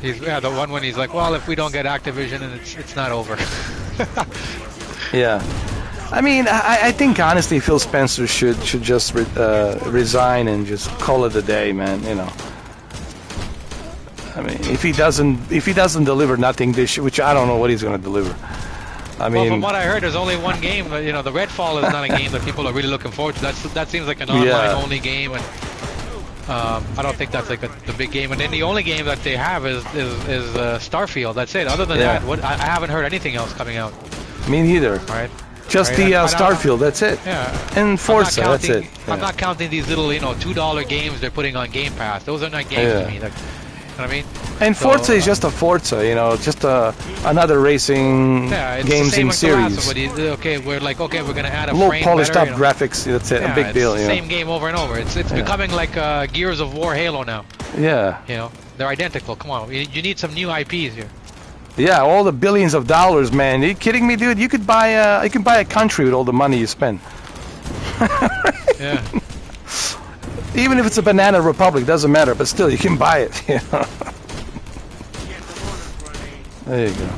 He's the one when he's like, well, if we don't get Activision, and it's not over. Yeah. I mean, I think honestly, Phil Spencer should just resign and just call it a day, man. You know. I mean, if he doesn't deliver nothing this year, which I don't know what he's going to deliver. I mean, well, from what I heard, there's only one game. You know, the Redfall is not a game that people are really looking forward to. That seems like an online-only game, and I don't think that's like the big game. And then the only game that they have is Starfield. That's it. Other than that, I haven't heard anything else coming out. Me neither. All right. Just the Starfield. That's it. Yeah. And Forza. That's it. Yeah. I'm not counting these little, $2 games they're putting on Game Pass. Those are not games to me. Like, you know what I mean? And Forza is just a Forza, just another racing games in series. We're gonna add a low frame polished better, up graphics. That's it. A big deal. Same game over and over. It's becoming like Gears of War, Halo now. Yeah. They're identical. Come on, you need some new IPs here. Yeah, all the billions of dollars, man. Are you kidding me, dude? You could buy a country with all the money you spend. Yeah. Even if it's a banana republic, doesn't matter. But still, you can buy it. There you go.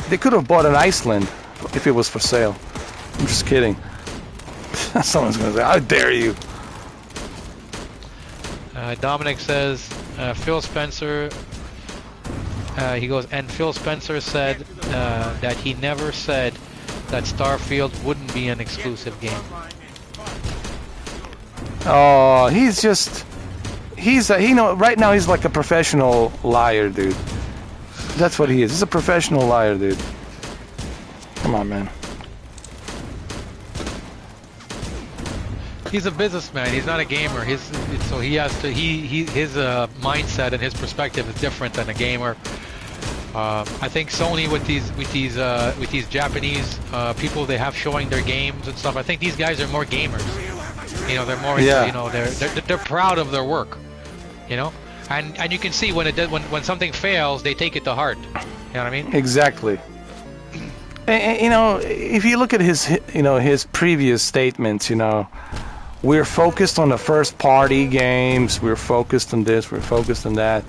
They could have bought an Iceland if it was for sale. I'm just kidding. Someone's gonna say, "How dare you!" Dominic says, Phil Spencer. He goes, and Phil Spencer said that he never said that Starfield wouldn't be an exclusive game. Oh, right now he's like a professional liar, dude. That's what he is. He's a professional liar, dude. Come on, man. He's a businessman. He's not a gamer. His mindset and his perspective is different than a gamer. I think Sony with these Japanese people they have showing their games and stuff. I think these guys are more gamers. They're more. They're proud of their work. And you can see when something fails, they take it to heart. You know what I mean? Exactly. And, if you look at his previous statements, we're focused on the first-party games. We're focused on this. We're focused on that.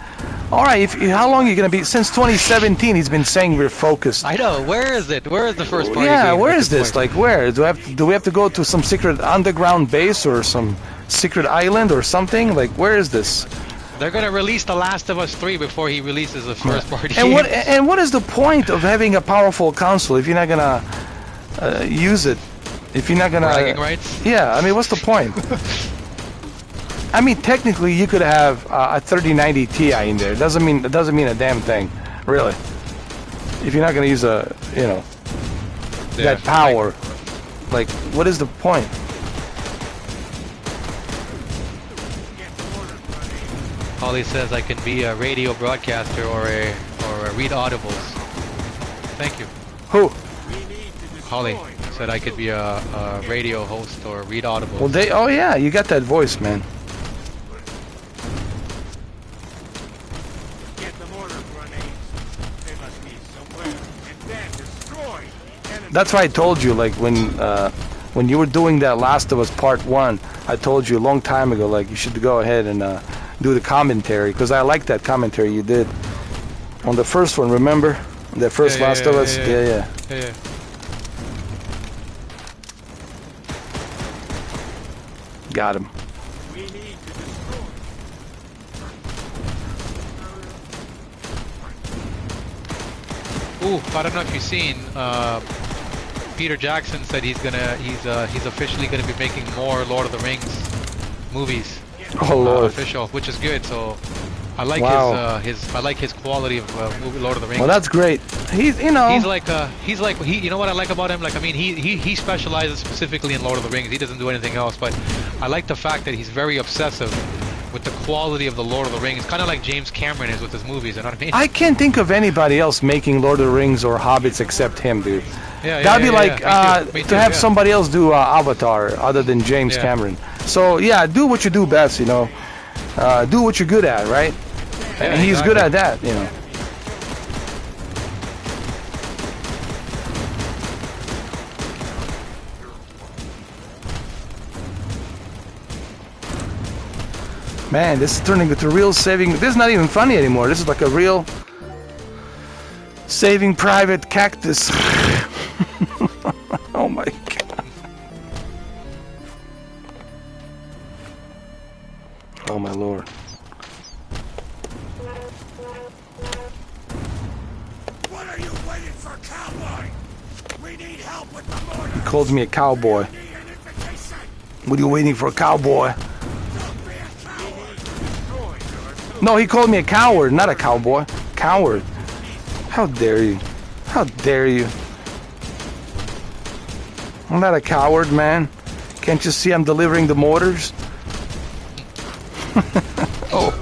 All right. How long are you going to be? Since 2017, he's been saying we're focused. I know. Where is it? Where is the first-party game? Yeah. Where is this? Like, where? Do we have to go to some secret underground base or some secret island or something? Like, where is this? They're going to release The Last of Us 3 before he releases the first-party game. And what is the point of having a powerful console if you're not going to use it? If you're not gonna bragging rights? Yeah, I mean, what's the point? I mean, technically, you could have a 3090 Ti in there. It doesn't mean a damn thing, really. If you're not gonna use that power, like, what is the point? Holly says I can be a radio broadcaster or read audibles. Thank you. Who? Holly said I could be a radio host or read audibles. Well, yeah, you got that voice, man. That's why I told you, like, when you were doing that Last of Us Part 1, I told you a long time ago, like, you should go ahead and do the commentary, because I like that commentary you did on the first one, remember? The first Last of Us? Yeah. Got him. Ooh, I don't know if you've seen. Peter Jackson said he's officially gonna be making more Lord of the Rings movies. Oh Lord! Official, which is good. So I like his quality of movie Lord of the Rings. Well, that's great. He's you know what I like about him. Like, I mean, he specializes specifically in Lord of the Rings. He doesn't do anything else. But I like the fact that he's very obsessive with the quality of the Lord of the Rings, kind of like James Cameron is with his movies. You know what I mean? I can't think of anybody else making Lord of the Rings or Hobbits except him, dude. Yeah, That'd be like Me too, to have yeah. somebody else do Avatar other than James Yeah. Cameron. So yeah, do what you do best, you know. Do what you're good at, right? Yeah, And he's exactly. good at that, you know. Man, this is turning into real saving. This is not even funny anymore. This is like a real Saving Private Cactus. Oh my god. Oh my lord. What are you waiting for, cowboy? We need help with the mortar. He called me a cowboy. We need an invitation. What are you waiting for, a cowboy? Don't be a coward. No, he called me a coward, not a cowboy. Coward. How dare you? How dare you? I'm not a coward, man. Can't you see I'm delivering the mortars? Oh.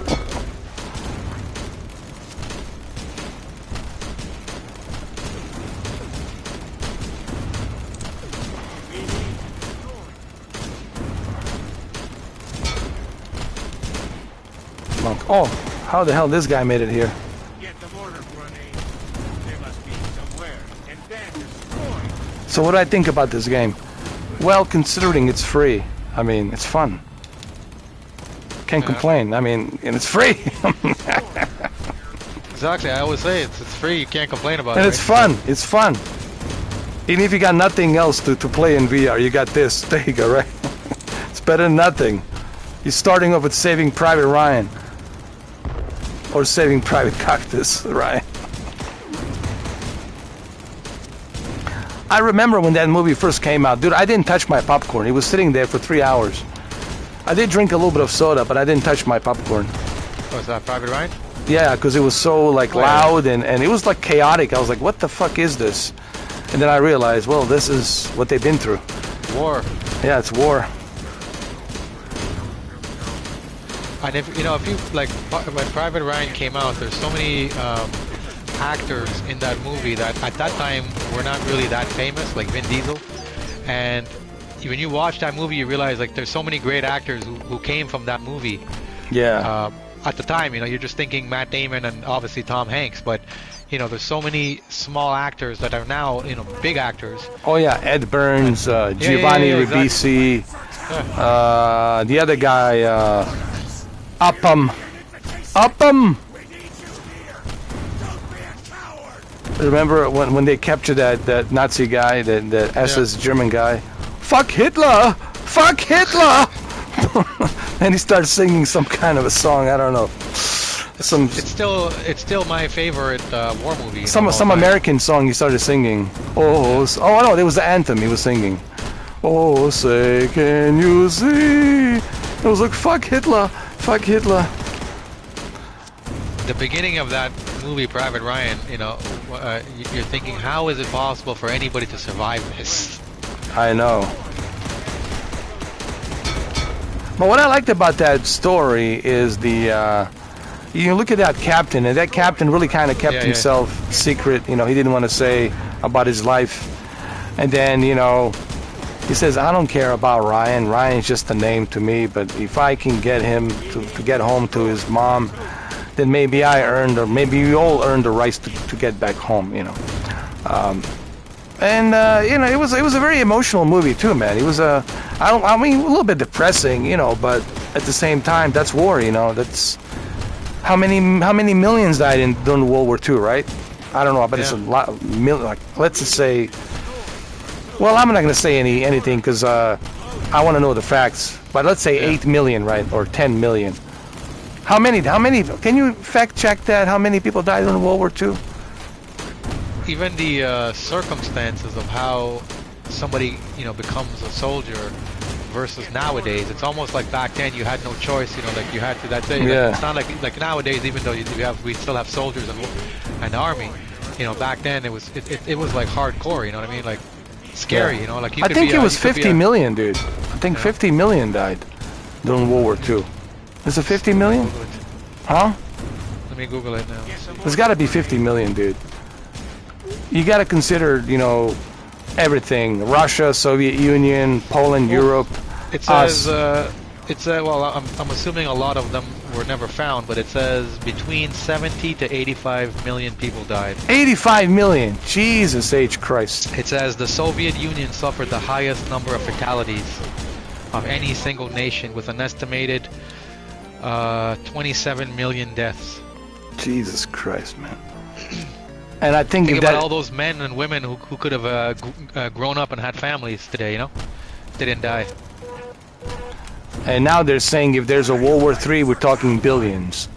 Monk. Oh, how the hell this guy made it here? Get the mortar grenade. They must be somewhere. And then destroy. So what do I think about this game? Well, considering it's free, I mean, it's fun. Can't complain. I mean, and it's free. Exactly. I always say it's free. You can't complain about And it. it's fun. It's fun. Even if you got nothing else to play in VR, you got this. There you go, right? It's better than nothing. You're starting off with Saving Private Ryan. Or Saving Private Cactus, right? I remember when that movie first came out. Dude, I didn't touch my popcorn. It was sitting there for 3 hours. I did drink a little bit of soda, but I didn't touch my popcorn. Oh, is that Private Ryan? Yeah, because it was so like loud and it was like chaotic. I was like, what the fuck is this? And then I realized, well, this is what they've been through. War. Yeah, it's war. And if you like, when Private Ryan came out, there's so many actors in that movie that at that time were not really that famous, like Vin Diesel. And when you watch that movie, you realize like there's so many great actors who came from that movie. Yeah. At the time, you're just thinking Matt Damon and obviously Tom Hanks, but there's so many small actors that are now big actors. Oh yeah, Ed Burns, Giovanni Ribisi, Exactly. the other guy, Upham. Remember when they captured that Nazi guy, that SS German guy? Fuck Hitler! Fuck Hitler! And he starts singing some kind of a song. I don't know. It's still my favorite war movie. Some American song he started singing. Oh no, there was the anthem he was singing. Oh, say can you see? It was like fuck Hitler, fuck Hitler. The beginning of that movie, Private Ryan, you're thinking, how is it possible for anybody to survive this? I know. But what I liked about that story is you look at that captain, and that captain really kind of kept himself secret. He didn't want to say about his life. And then, he says, I don't care about Ryan. Ryan's just a name to me, but if I can get him to get home to his mom, then maybe I earned, or maybe we all earned the rights to get back home, And it was a very emotional movie too, man. It was a little bit depressing, but at the same time, that's war, That's how many millions died during World War II, right? I don't know, but it's a lot, like let's just say. Well, I'm not going to say anything because I want to know the facts. But let's say 8 million, right, or 10 million. How many? Can you fact check that? How many people died in World War II? Even the circumstances of how somebody becomes a soldier versus nowadays, it's almost like back then you had no choice. Like you had to. That's it. Yeah. Like, it's not like nowadays. Even though we still have soldiers and army. Back then it was like hardcore. You know what I mean? Like scary. Like you I could think be it was 50 million, dude. I think 50 million died during World War II. Is it 50 million? Google it. Huh? Let me Google it now. There's got to be 50 million, dude. You got to consider, you know, everything. Russia, Soviet Union, Poland, Europe, It says, us. well, I'm assuming a lot of them were never found, but it says between 70 to 85 million people died. 85 million. Jesus H. Christ. It says the Soviet Union suffered the highest number of fatalities of any single nation, with an estimated 27 million deaths. Jesus Christ, man. And I think Think if about that, all those men and women who could have grown up and had families today, you know? They didn't die. and now they're saying if there's a World War III, we're talking billions.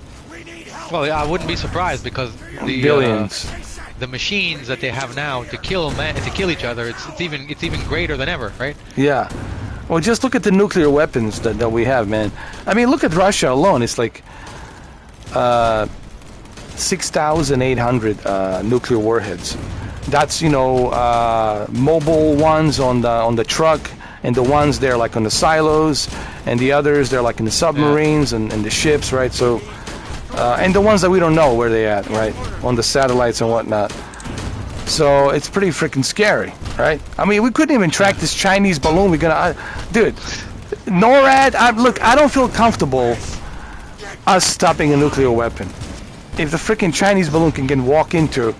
Well, yeah, I wouldn't be surprised because Billions. The machines that they have now to kill each other, it's even greater than ever, right? Yeah. Well, just look at the nuclear weapons that we have, man. I mean, look at Russia alone. It's like 6,800 nuclear warheads. That's, you know, mobile ones on the truck, and the ones there like on the silos, and the others they're like in the submarines and the ships, right? So, and the ones that we don't know where they at, right? On the satellites and whatnot. So it's pretty freaking scary, right? I mean, we couldn't even track this Chinese balloon. We're gonna, dude, NORAD. Look, I don't feel comfortable us stopping a nuclear weapon. If the freaking Chinese balloon can walk into,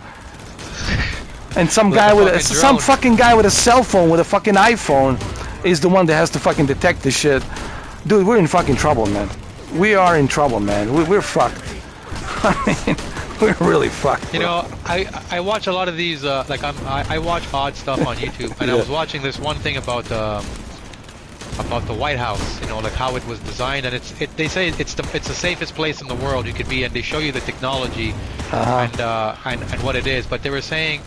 and some guy with some fucking guy with a cell phone, with a fucking iPhone, is the one that has to fucking detect this shit, dude, we're in fucking trouble, man. We are in trouble, man. We're fucked. I mean, we're really fucked. You know, I watch a lot of these. I watch odd stuff on YouTube, and I was watching this one thing about the White House. You know, like how it was designed, and they say it's the safest place in the world you could be, and they show you the technology and what it is. But they were saying,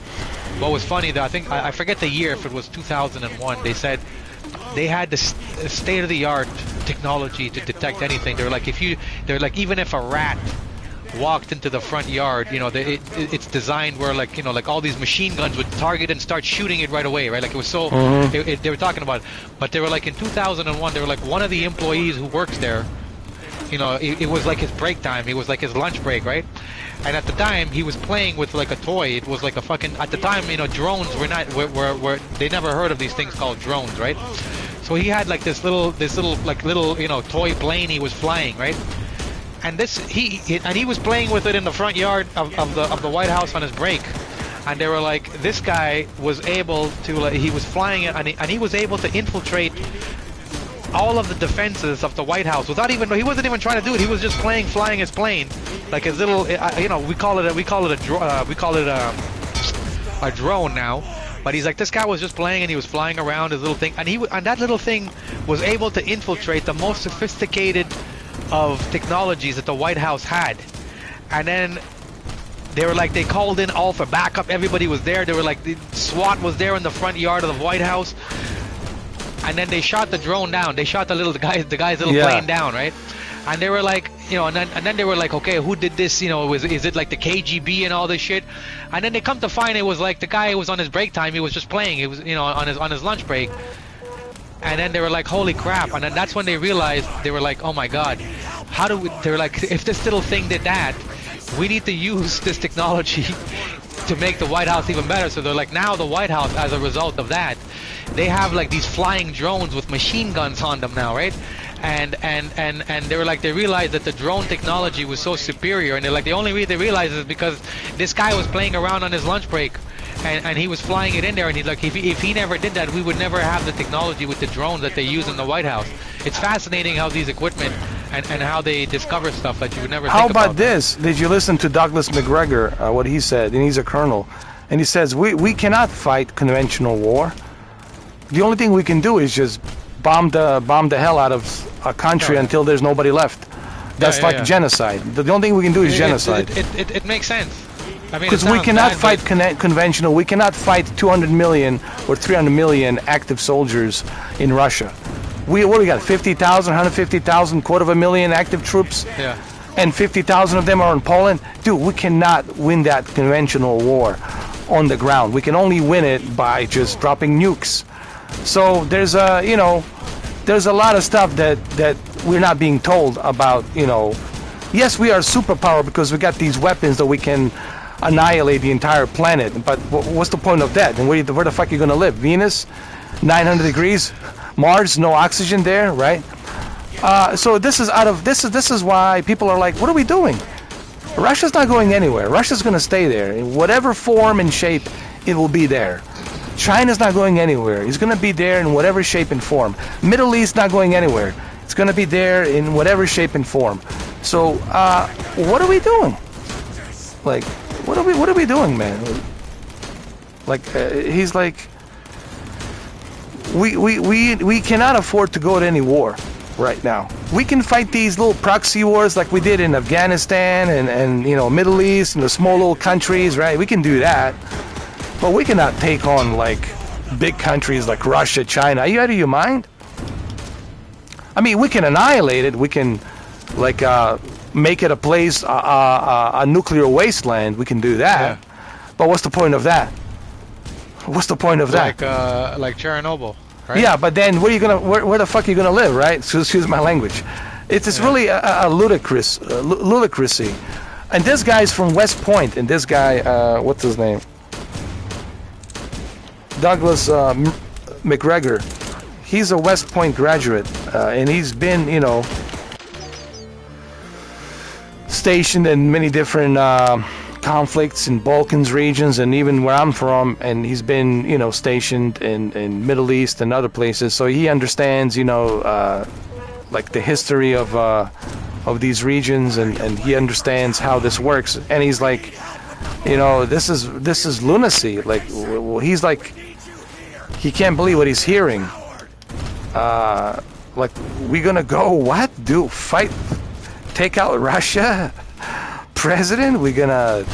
what was funny that I think I forget the year, if it was 2001. They said they had the state-of-the-art technology to detect anything. They're like, even if a rat walked into the front yard, you know, it's designed where, like, you know, like all these machine guns would target and start shooting it right away, right? Like it was so they were talking about it. But they were like, in 2001, they were like, one of the employees who works there, you know, it was like his break time. It was like his lunch break, right? And at the time, he was playing with like a toy. It was like a fucking, at the time, you know, drones were they never heard of these things called drones, right? So he had like this little you know, toy plane he was flying, right? And he was playing with it in the front yard of the White House on his break. And they were like, this guy was able to, like, he was flying it, and he was able to infiltrate all of the defenses of the White House without even, he wasn't even trying to do it. He was just flying his plane, like his little, you know, we call it a drone now. But he's like, this guy was just playing, and he was flying around his little thing, and that little thing was able to infiltrate the most sophisticated of technologies that the White House had. And then they were like, they called in all for backup. Everybody was there. They were like, the SWAT was there in the front yard of the White House. And then they shot the drone down. They shot the guy's little plane down, right? And they were like, you know, and then they were like, okay, who did this? You know, is it like the KGB and all this shit? And then they come to find it was like the guy who was on his break time. He was just playing. He was, you know, on his lunch break. And then they were like, holy crap. And then that's when they realized, they were like, oh my God, they were like, if this little thing did that, we need to use this technology to make the White House even better. So they're like, now the White House, as a result of that, they have like these flying drones with machine guns on them now, right? And they were like, they realized that the drone technology was so superior, and they're like, the only reason they realized is because this guy was playing around on his lunch break, and he was flying it in there, and he's like, if he never did that, we would never have the technology with the drones that they use in the White House. It's fascinating how these equipment and how they discover stuff that you would never think about. How about this? Did you listen to Douglas McGregor, what he said? And he's a colonel, and he says, we cannot fight conventional war. The only thing we can do is just bomb the hell out of a country until there's nobody left. That's genocide. The only thing we can do is genocide. It makes sense. I mean, because we cannot fight conventional. We cannot fight 200 million or 300 million active soldiers in Russia. What do we got? 50,000, 150,000, 250,000 active troops? Yeah. And 50,000 of them are in Poland? Dude, we cannot win that conventional war on the ground. We can only win it by just dropping nukes. So there's a lot of stuff that we're not being told about, you know, yes, we are superpower because we got these weapons that we can annihilate the entire planet. But what's the point of that? And where the fuck are you gonna live? Venus, 900 degrees, Mars, no oxygen there, right? So this is why people are like, what are we doing? Russia's not going anywhere. Russia's gonna stay there in whatever form and shape. It will be there. China's not going anywhere. It's gonna be there in whatever shape and form. Middle East not going anywhere. It's gonna be there in whatever shape and form. So what are we doing? Like, what are we doing, man? Like he's like, we cannot afford to go to any war right now. We can fight these little proxy wars like we did in Afghanistan and you know, Middle East and the small little countries, right? We can do that, but we cannot take on like big countries like Russia, China. Are you out of your mind? I mean, we can annihilate it. We can like make it a place, a nuclear wasteland. We can do that. Yeah. But what's the point of that? What's the point of that? Like Chernobyl, right? Yeah, but then where the fuck are you gonna live, right? So excuse my language. It's really a ludicrousy. And this guy's from West Point, and this guy, what's his name? Douglas McGregor. He's a West Point graduate, and he's been, you know, stationed in many different conflicts in Balkans regions and even where I'm from, and he's been, you know, stationed in Middle East and other places, so he understands, you know, like the history of these regions, and he understands how this works, and he's like, you know, this is lunacy. Like, he's like, he can't believe what he's hearing. Like, we're gonna go what? Do fight? Take out Russia? President? We're gonna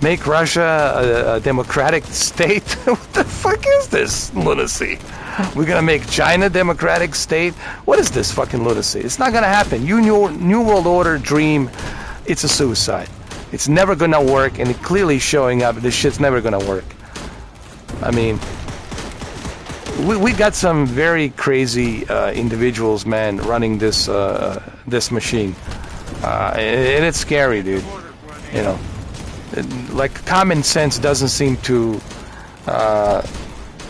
make Russia a democratic state? What the fuck is this lunacy? We're gonna make China a democratic state? What is this fucking lunacy? It's not gonna happen. New World Order dream, it's a suicide. It's never gonna work, and it's clearly showing up. This shit's never gonna work. I mean, we got some very crazy individuals, man, running this this machine, and it's scary, dude. You know, like common sense doesn't seem to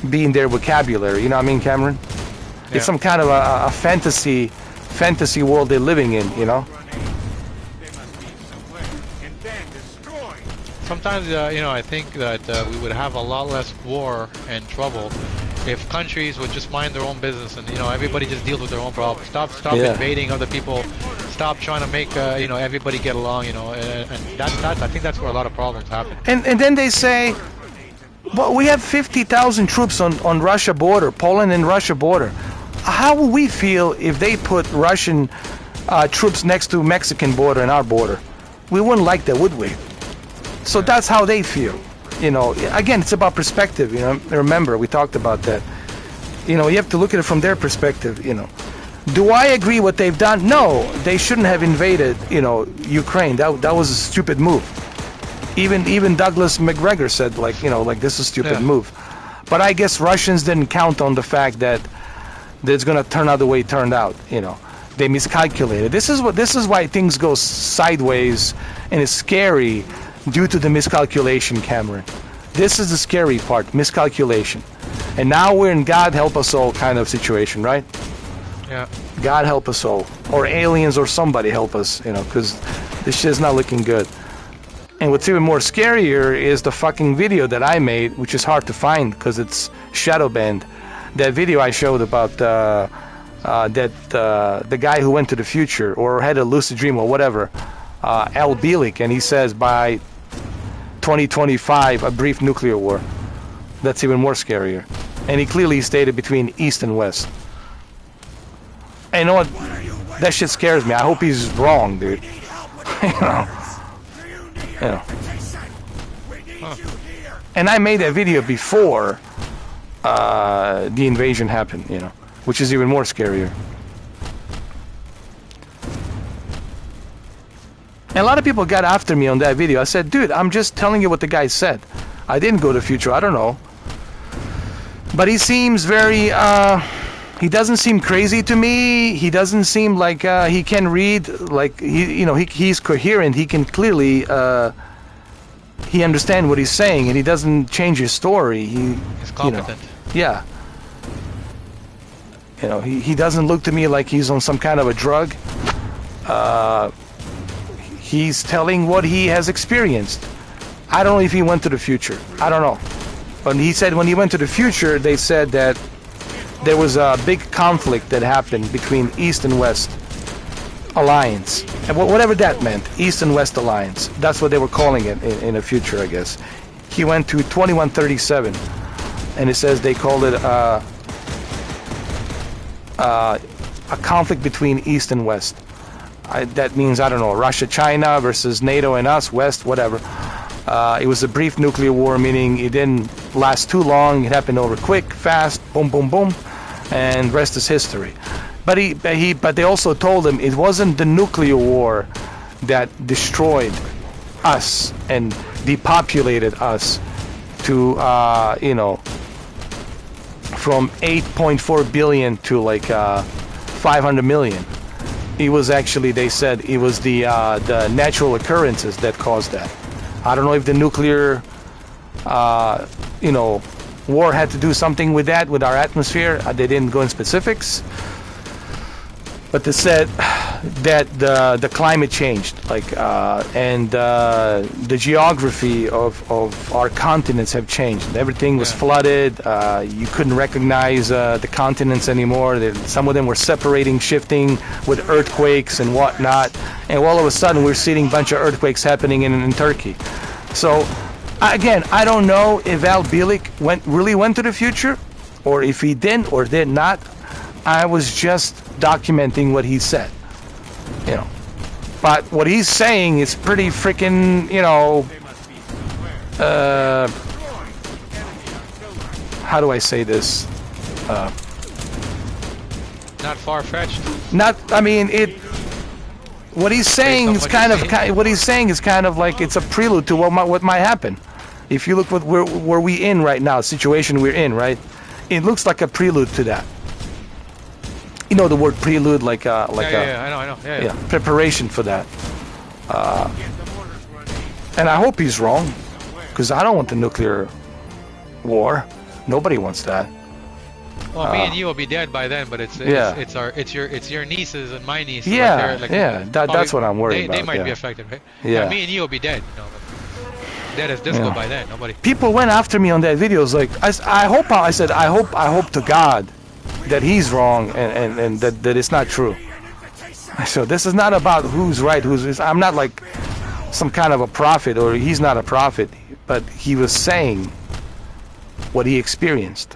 be in their vocabulary. You know what I mean, Cameron? Yeah. It's some kind of a fantasy world they're living in. You know. Sometimes, you know, I think that we would have a lot less war and trouble if countries would just mind their own business and, you know, everybody just deals with their own problems. Stop invading other people. Stop trying to make, you know, everybody get along, you know, and that's I think that's where a lot of problems happen. And then they say, well, we have 50,000 troops on Russia border, Poland and Russia border. How will we feel if they put Russian troops next to Mexican border and our border? We wouldn't like that, would we? So that's how they feel. You know, again, it's about perspective, you know. Remember, we talked about that. You know, you have to look at it from their perspective, you know. Do I agree what they've done? No, they shouldn't have invaded, you know, Ukraine. That was a stupid move. Even Douglas McGregor said, like, you know, like, this is a stupid move. But I guess Russians didn't count on the fact that it's going to turn out the way it turned out, you know. They miscalculated. This is why things go sideways, and it's scary. Due to the miscalculation, Cameron. This is the scary part, miscalculation. And now we're in God help us all kind of situation, right? Yeah. God help us all. Or aliens or somebody help us, you know, because this shit's not looking good. And what's even more scarier is the fucking video that I made, which is hard to find because it's shadow banned. That video I showed about the guy who went to the future or had a lucid dream or whatever, Al Bielik, and he says by 2025 a brief nuclear war. That's even more scarier. And he clearly stated between East and West. And you know what? That shit scares me. I hope he's wrong, dude. You know. And I made that video before the invasion happened, you know, which is even more scarier. And a lot of people got after me on that video. I said, dude, I'm just telling you what the guy said. I didn't go to the future. I don't know. But he seems very He doesn't seem crazy to me. He doesn't seem like he can read. Like he's coherent. He can clearly he understand what he's saying, and he doesn't change his story. He's competent. Yeah. He doesn't look to me like he's on some kind of a drug. He's telling what he has experienced. I don't know if he went to the future. I don't know. But he said when he went to the future, they said that there was a big conflict that happened between East and West Alliance. And whatever that meant, East and West Alliance. That's what they were calling it in the future, I guess. He went to 2137, and it says they called it a conflict between East and West. That means, I don't know, Russia, China versus NATO and us, West, whatever. It was a brief nuclear war, meaning it didn't last too long. It happened over quick, fast, boom, boom, boom, and rest is history. But they also told him it wasn't the nuclear war that destroyed us and depopulated us to, from 8.4 billion to like 500 million. It was actually, they said, it was the natural occurrences that caused that. I don't know if the nuclear, war had to do something with that, with our atmosphere. They didn't go in specifics. But they said that the climate changed, and the geography of our continents have changed. Everything was flooded. You couldn't recognize the continents anymore. Some of them were separating, shifting with earthquakes and whatnot. And all of a sudden, we're seeing a bunch of earthquakes happening in Turkey. So, again, I don't know if Al Bielek really went to the future, or if he didn't or did not. I was just documenting what he said, But what he's saying is pretty freaking, how do I say this? Not far-fetched. What he's saying is kind of like it's a prelude to what might happen. If you look where we in right now, situation we're in, right? It looks like a prelude to that. You know the word prelude, I know. Yeah, preparation for that. And I hope he's wrong, because I don't want the nuclear war. Nobody wants that. Well, me and you will be dead by then, but it's your nieces and my nieces. Yeah, that's what I'm worried about. They might be affected, right? Yeah. Me and you will be dead. Dead as disco by then. Nobody. People went after me on that video. Like I hope to God that he's wrong and that it's not true. So this is not about who's right, I'm not like some kind of a prophet, or he's not a prophet, but he was saying what he experienced,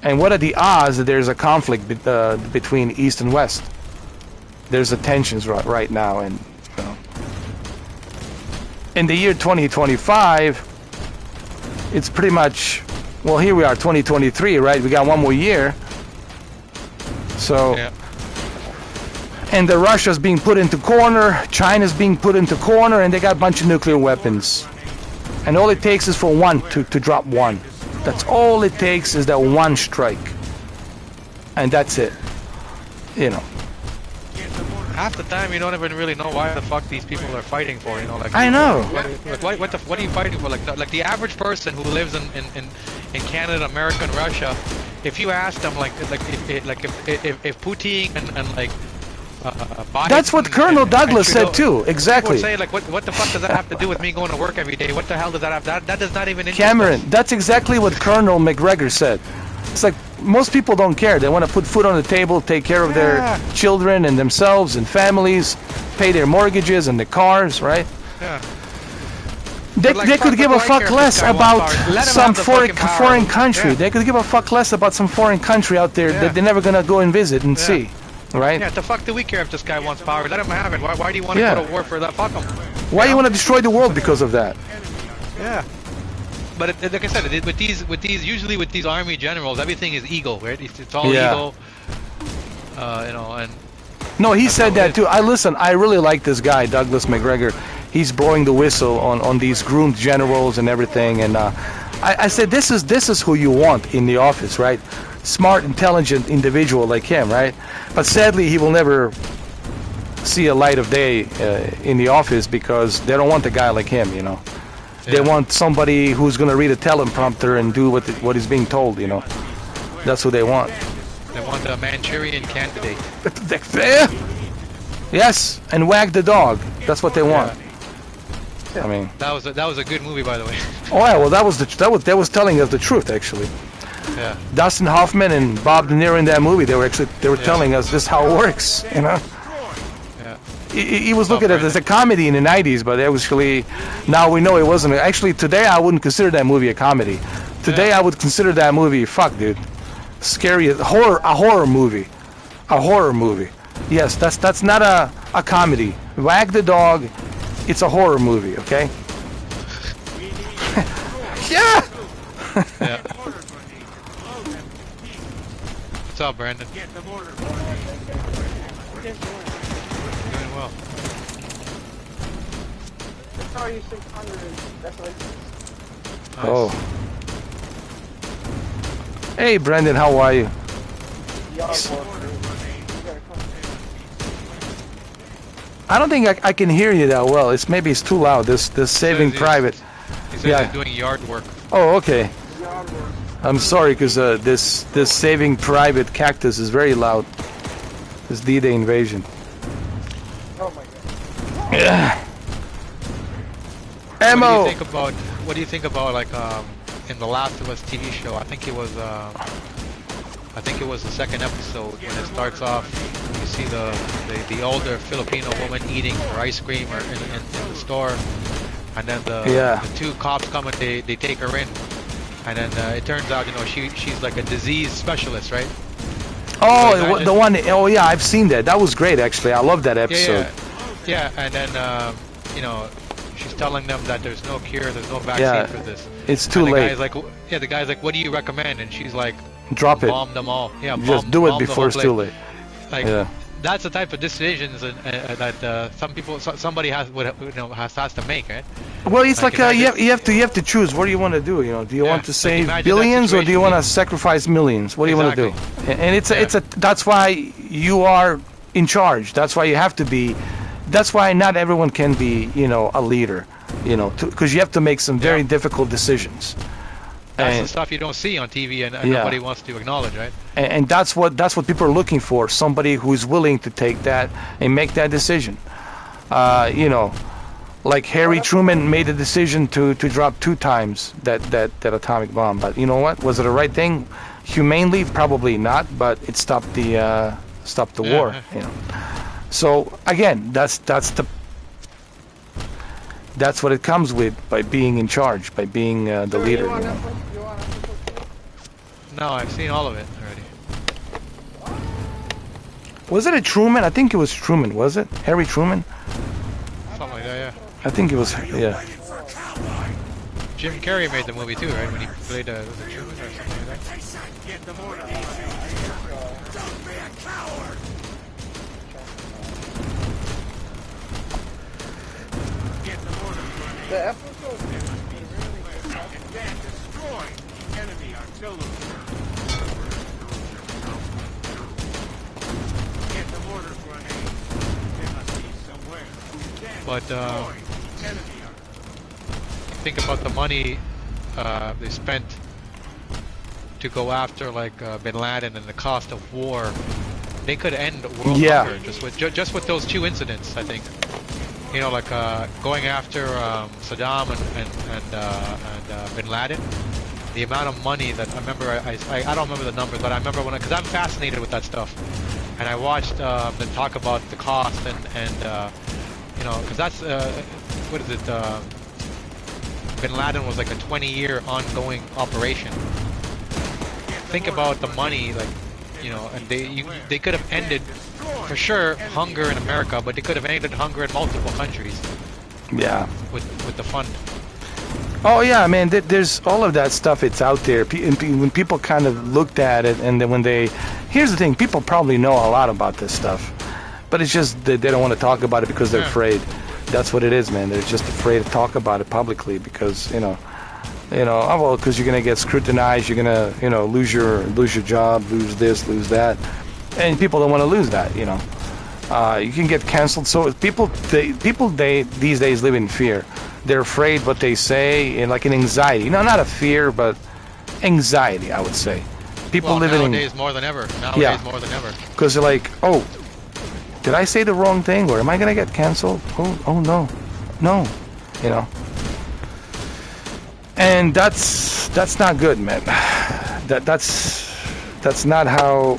And what are the odds that there's a conflict between East and West? There's a tensions right now, and in the year 2025, it's pretty much. Well, here we are, 2023, right? We got one more year. So, and the Russia's being put into corner, China's being put into corner, and they got a bunch of nuclear weapons. And all it takes is for one to drop one. That's all it takes, is that one strike. And that's it. Half the time you don't even really know why the fuck these people are fighting for, I know. What are you fighting for? Like the average person who lives in Canada, America, and Russia, if you ask them if Putin and Biden, that's what Colonel Douglas said too. Exactly. People say what the fuck does that have to do with me going to work every day? What the hell does that have? That does not even. Cameron, that's exactly what Colonel McGregor said. It's like most people don't care. They want to put food on the table, take care of their children and themselves and families, pay their mortgages and their cars, right? Yeah. They could give a fuck less about some foreign country. Yeah. They could give a fuck less about some foreign country out there that they're never gonna go and visit and see, right? Yeah, the fuck do we care if this guy wants power? Let him have it. Why do you want to go to war for that? Fuck him. Why do you want to destroy the world because of that? Yeah. But like I said, with these army generals, everything is ego, right? It's all ego, and. No, he said that too. I really like this guy, Douglas McGregor. He's blowing the whistle on these groomed generals and everything, and I said this is who you want in the office, right? Smart, intelligent individual like him, right? But sadly, he will never see a light of day in the office because they don't want a guy like him, you know. They want somebody who's going to read a teleprompter and do what is being told, you know. That's who they want. They want a Manchurian candidate. Yes, and wag the dog. That's what they want. I mean, that was a good movie, by the way. Oh yeah, well that was telling us the truth actually. Yeah. Dustin Hoffman and Bob De Niro in that movie, they were telling us this how it works, you know. Yeah. He was looking at it as a comedy in the 90s, but actually now we know it wasn't. Actually today I wouldn't consider that movie a comedy. Today I would consider that movie, fuck dude, scary, a horror movie. A horror movie. Yes, that's not a comedy. Wag the dog, it's a horror movie, okay? Yeah! Yeah. What's up, Brandon? Doing well. Nice. Oh. Hey, Brandon, how are you? I don't think I can hear you that well. Maybe it's too loud. This Saving Private. He says he's doing yard work. Oh, okay. I'm sorry, because this Saving Private Cactus is very loud. This D-Day invasion. Oh my god. Yeah. Ammo. What do you think about like in the Last of Us TV show? I think it was the second episode when it starts off. You see the older Filipino woman eating her ice cream or in the store, and then the two cops come and they take her in, and then it turns out she's like a disease specialist, right? Oh, the one. Oh yeah, I've seen that. That was great actually. I love that episode. Yeah. And then she's telling them that there's no cure, there's no vaccine for this. It's too late. The guy's like, what do you recommend? And she's like, drop it. Bomb them all. Yeah, just do it before it's too late. Like, that's the type of decisions that somebody has to make, right? Well, it's like you have to choose. What do you want to do? You know, do you want to save billions or do you want to sacrifice millions? What do you want to do? And that's why you are in charge. That's why you have to be. That's why not everyone can be, a leader, because you have to make some very difficult decisions. That's the stuff you don't see on TV, and nobody wants to acknowledge, right? And that's what people are looking for. Somebody who is willing to take that and make that decision. Like Harry Truman made a decision to drop 2 times that atomic bomb. But you know what? Was it the right thing? Humanely, probably not. But it stopped the war. So again, that's what it comes with by being in charge, by being the leader. No, I've seen all of it already. Was it a Truman? I think it was Truman. Was it Harry Truman? Something like that, yeah. I think it was, yeah. Jim Carrey made the movie too, right? When he played was it Truman or something like that? Don't be a coward! The episode and then destroy enemy artillery. Get the mortar grenade. They must be somewhere. But think about the money they spent to go after like Bin Laden and the cost of war. They could end world hunger just with those 2 incidents, I think. Like going after Saddam and Bin Laden, the amount of money that I remember, I don't remember the numbers, but I remember because I'm fascinated with that stuff, and I watched them talk about the cost and because that's what is it? Bin Laden was like a 20-year ongoing operation. Think about the money, like and they could have ended. For sure, hunger in America, but they could have ended hunger in multiple countries. Yeah. With the fund. Oh yeah, man. There's all of that stuff. It's out there. When people kind of looked at it, and then here's the thing: people probably know a lot about this stuff, but it's just that they don't want to talk about it because they're afraid. That's what it is, man. They're just afraid to talk about it publicly because You know, oh, well, because you're gonna get scrutinized, you're gonna, you know, lose your job, lose this, lose that, and people don't want to lose that. You know, you can get canceled. So people these days live in fear. They're afraid what they say, and like an anxiety. No, not a fear, but anxiety, I would say. People living nowadays more than ever. Nowadays more than ever. Because they're like, oh, did I say the wrong thing, or am I gonna get canceled? Oh no, you know. And that's not good, man. That's not how.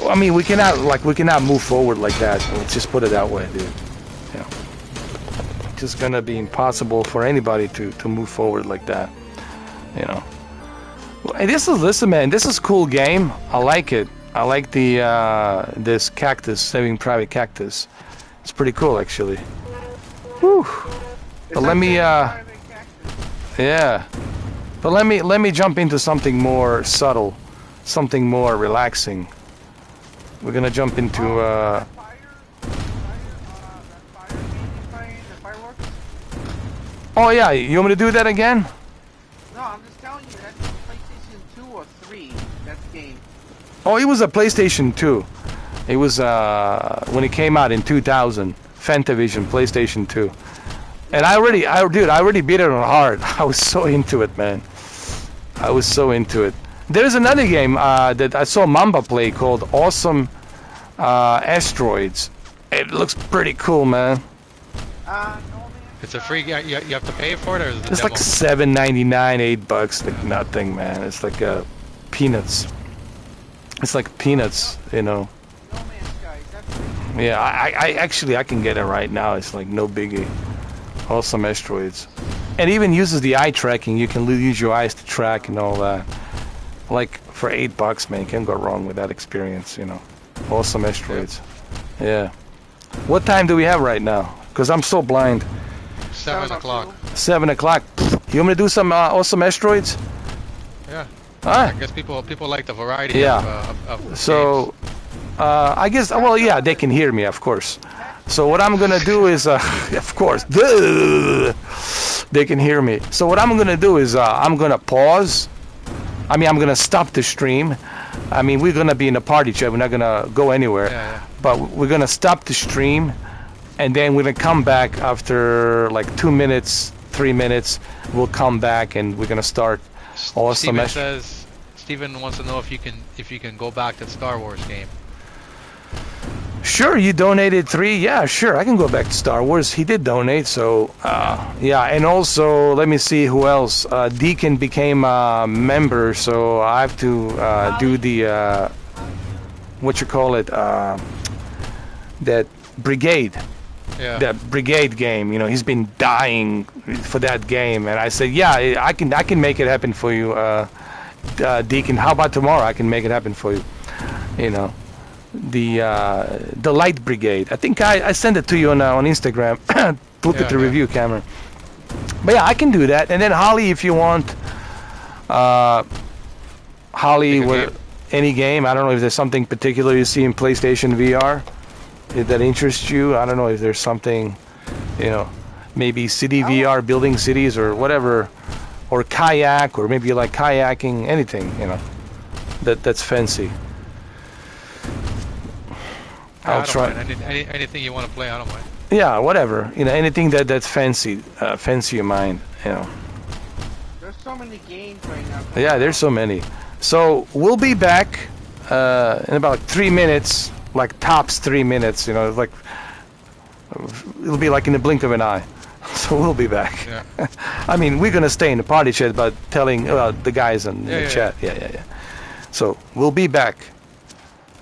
I mean, we cannot move forward like that. Let's just put it that way, dude. You know, it's just gonna be impossible for anybody to move forward like that. You know. Hey, listen, man. This is a cool game. I like it. I like the this Cactus, Saving Private Cactus. It's pretty cool, actually. Whew. But let me yeah. But let me jump into something more subtle, something more relaxing. We're gonna jump into Oh yeah, you want me to do that again? No, I'm just telling you, that's PlayStation 2 or 3, that game. Oh, it was a PlayStation 2. It was when it came out in 2000, Fantavision PlayStation 2. And I already beat it on hard. I was so into it, man. I was so into it. There's another game that I saw Mamba play called Awesome Asteroids. It looks pretty cool, man. It's a free game. You have to pay for it, or is it It's like $7.99, $8, like nothing, man. It's like peanuts. It's like peanuts, you know. Yeah, I actually can get it right now. It's like no biggie. Awesome Asteroids. And even uses the eye tracking. You can use your eyes to track and all that. Like for $8, man, you can't go wrong with that experience, you know. Awesome Asteroids. Yeah. What time do we have right now? Because I'm so blind. 7 o'clock. 7 o'clock. You want me to do some Awesome Asteroids? Yeah. Ah. I guess people like the variety of so, I guess, well, yeah, they can hear me, of course. So what I'm gonna do is, of course, they can hear me. So what I'm gonna do is, I'm gonna pause. I mean, I'm gonna stop the stream. I mean, we're gonna be in a party chat. We're not gonna go anywhere. Yeah. But we're gonna stop the stream, and then we're gonna come back after like 2 minutes, 3 minutes. We'll come back and we're gonna start. Awesome. Steven wants to know if you can go back to the Star Wars game. Sure, you donated 3. Yeah, sure, I can go back to Star Wars. He did donate, so yeah. And also, let me see who else. Deacon became a member, so I have to do the what you call it, that brigade. Yeah. That brigade game. You know, he's been dying for that game, and I said, yeah, I can make it happen for you, Deacon. How about tomorrow? I can make it happen for you. You know. The light brigade. I think I sent it to you on Instagram. Look at the review camera. But yeah, I can do that. And then Holly, if you want, Holly, any game. I don't know if there's something particular you see in PlayStation VR that interests you. I don't know if there's something, you know, maybe city VR, building cities or whatever, or kayak, or maybe you like kayaking, anything, you know, that's fancy. I'll try. Anything you want to play, I don't mind. Yeah, whatever. You know, anything that's fancy your mind. You know. There's so many games right now. Yeah, there's so many. So we'll be back in about 3 minutes, like tops 3 minutes. You know, like it'll be like in the blink of an eye. So we'll be back. Yeah. I mean, we're gonna stay in the party chat, but telling the guys in the chat. Yeah. So we'll be back.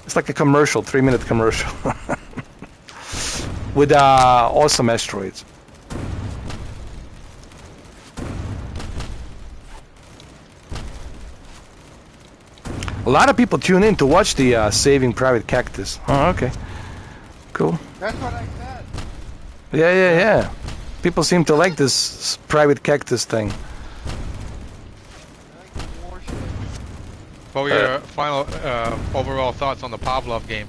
It's like a commercial, 3-minute commercial. With Awesome Asteroids. A lot of people tune in to watch the Saving Private Cactus. Oh, okay. Cool. That's what I said. Yeah. People seem to like this Private Cactus thing. What were your final overall thoughts on the Pavlov game?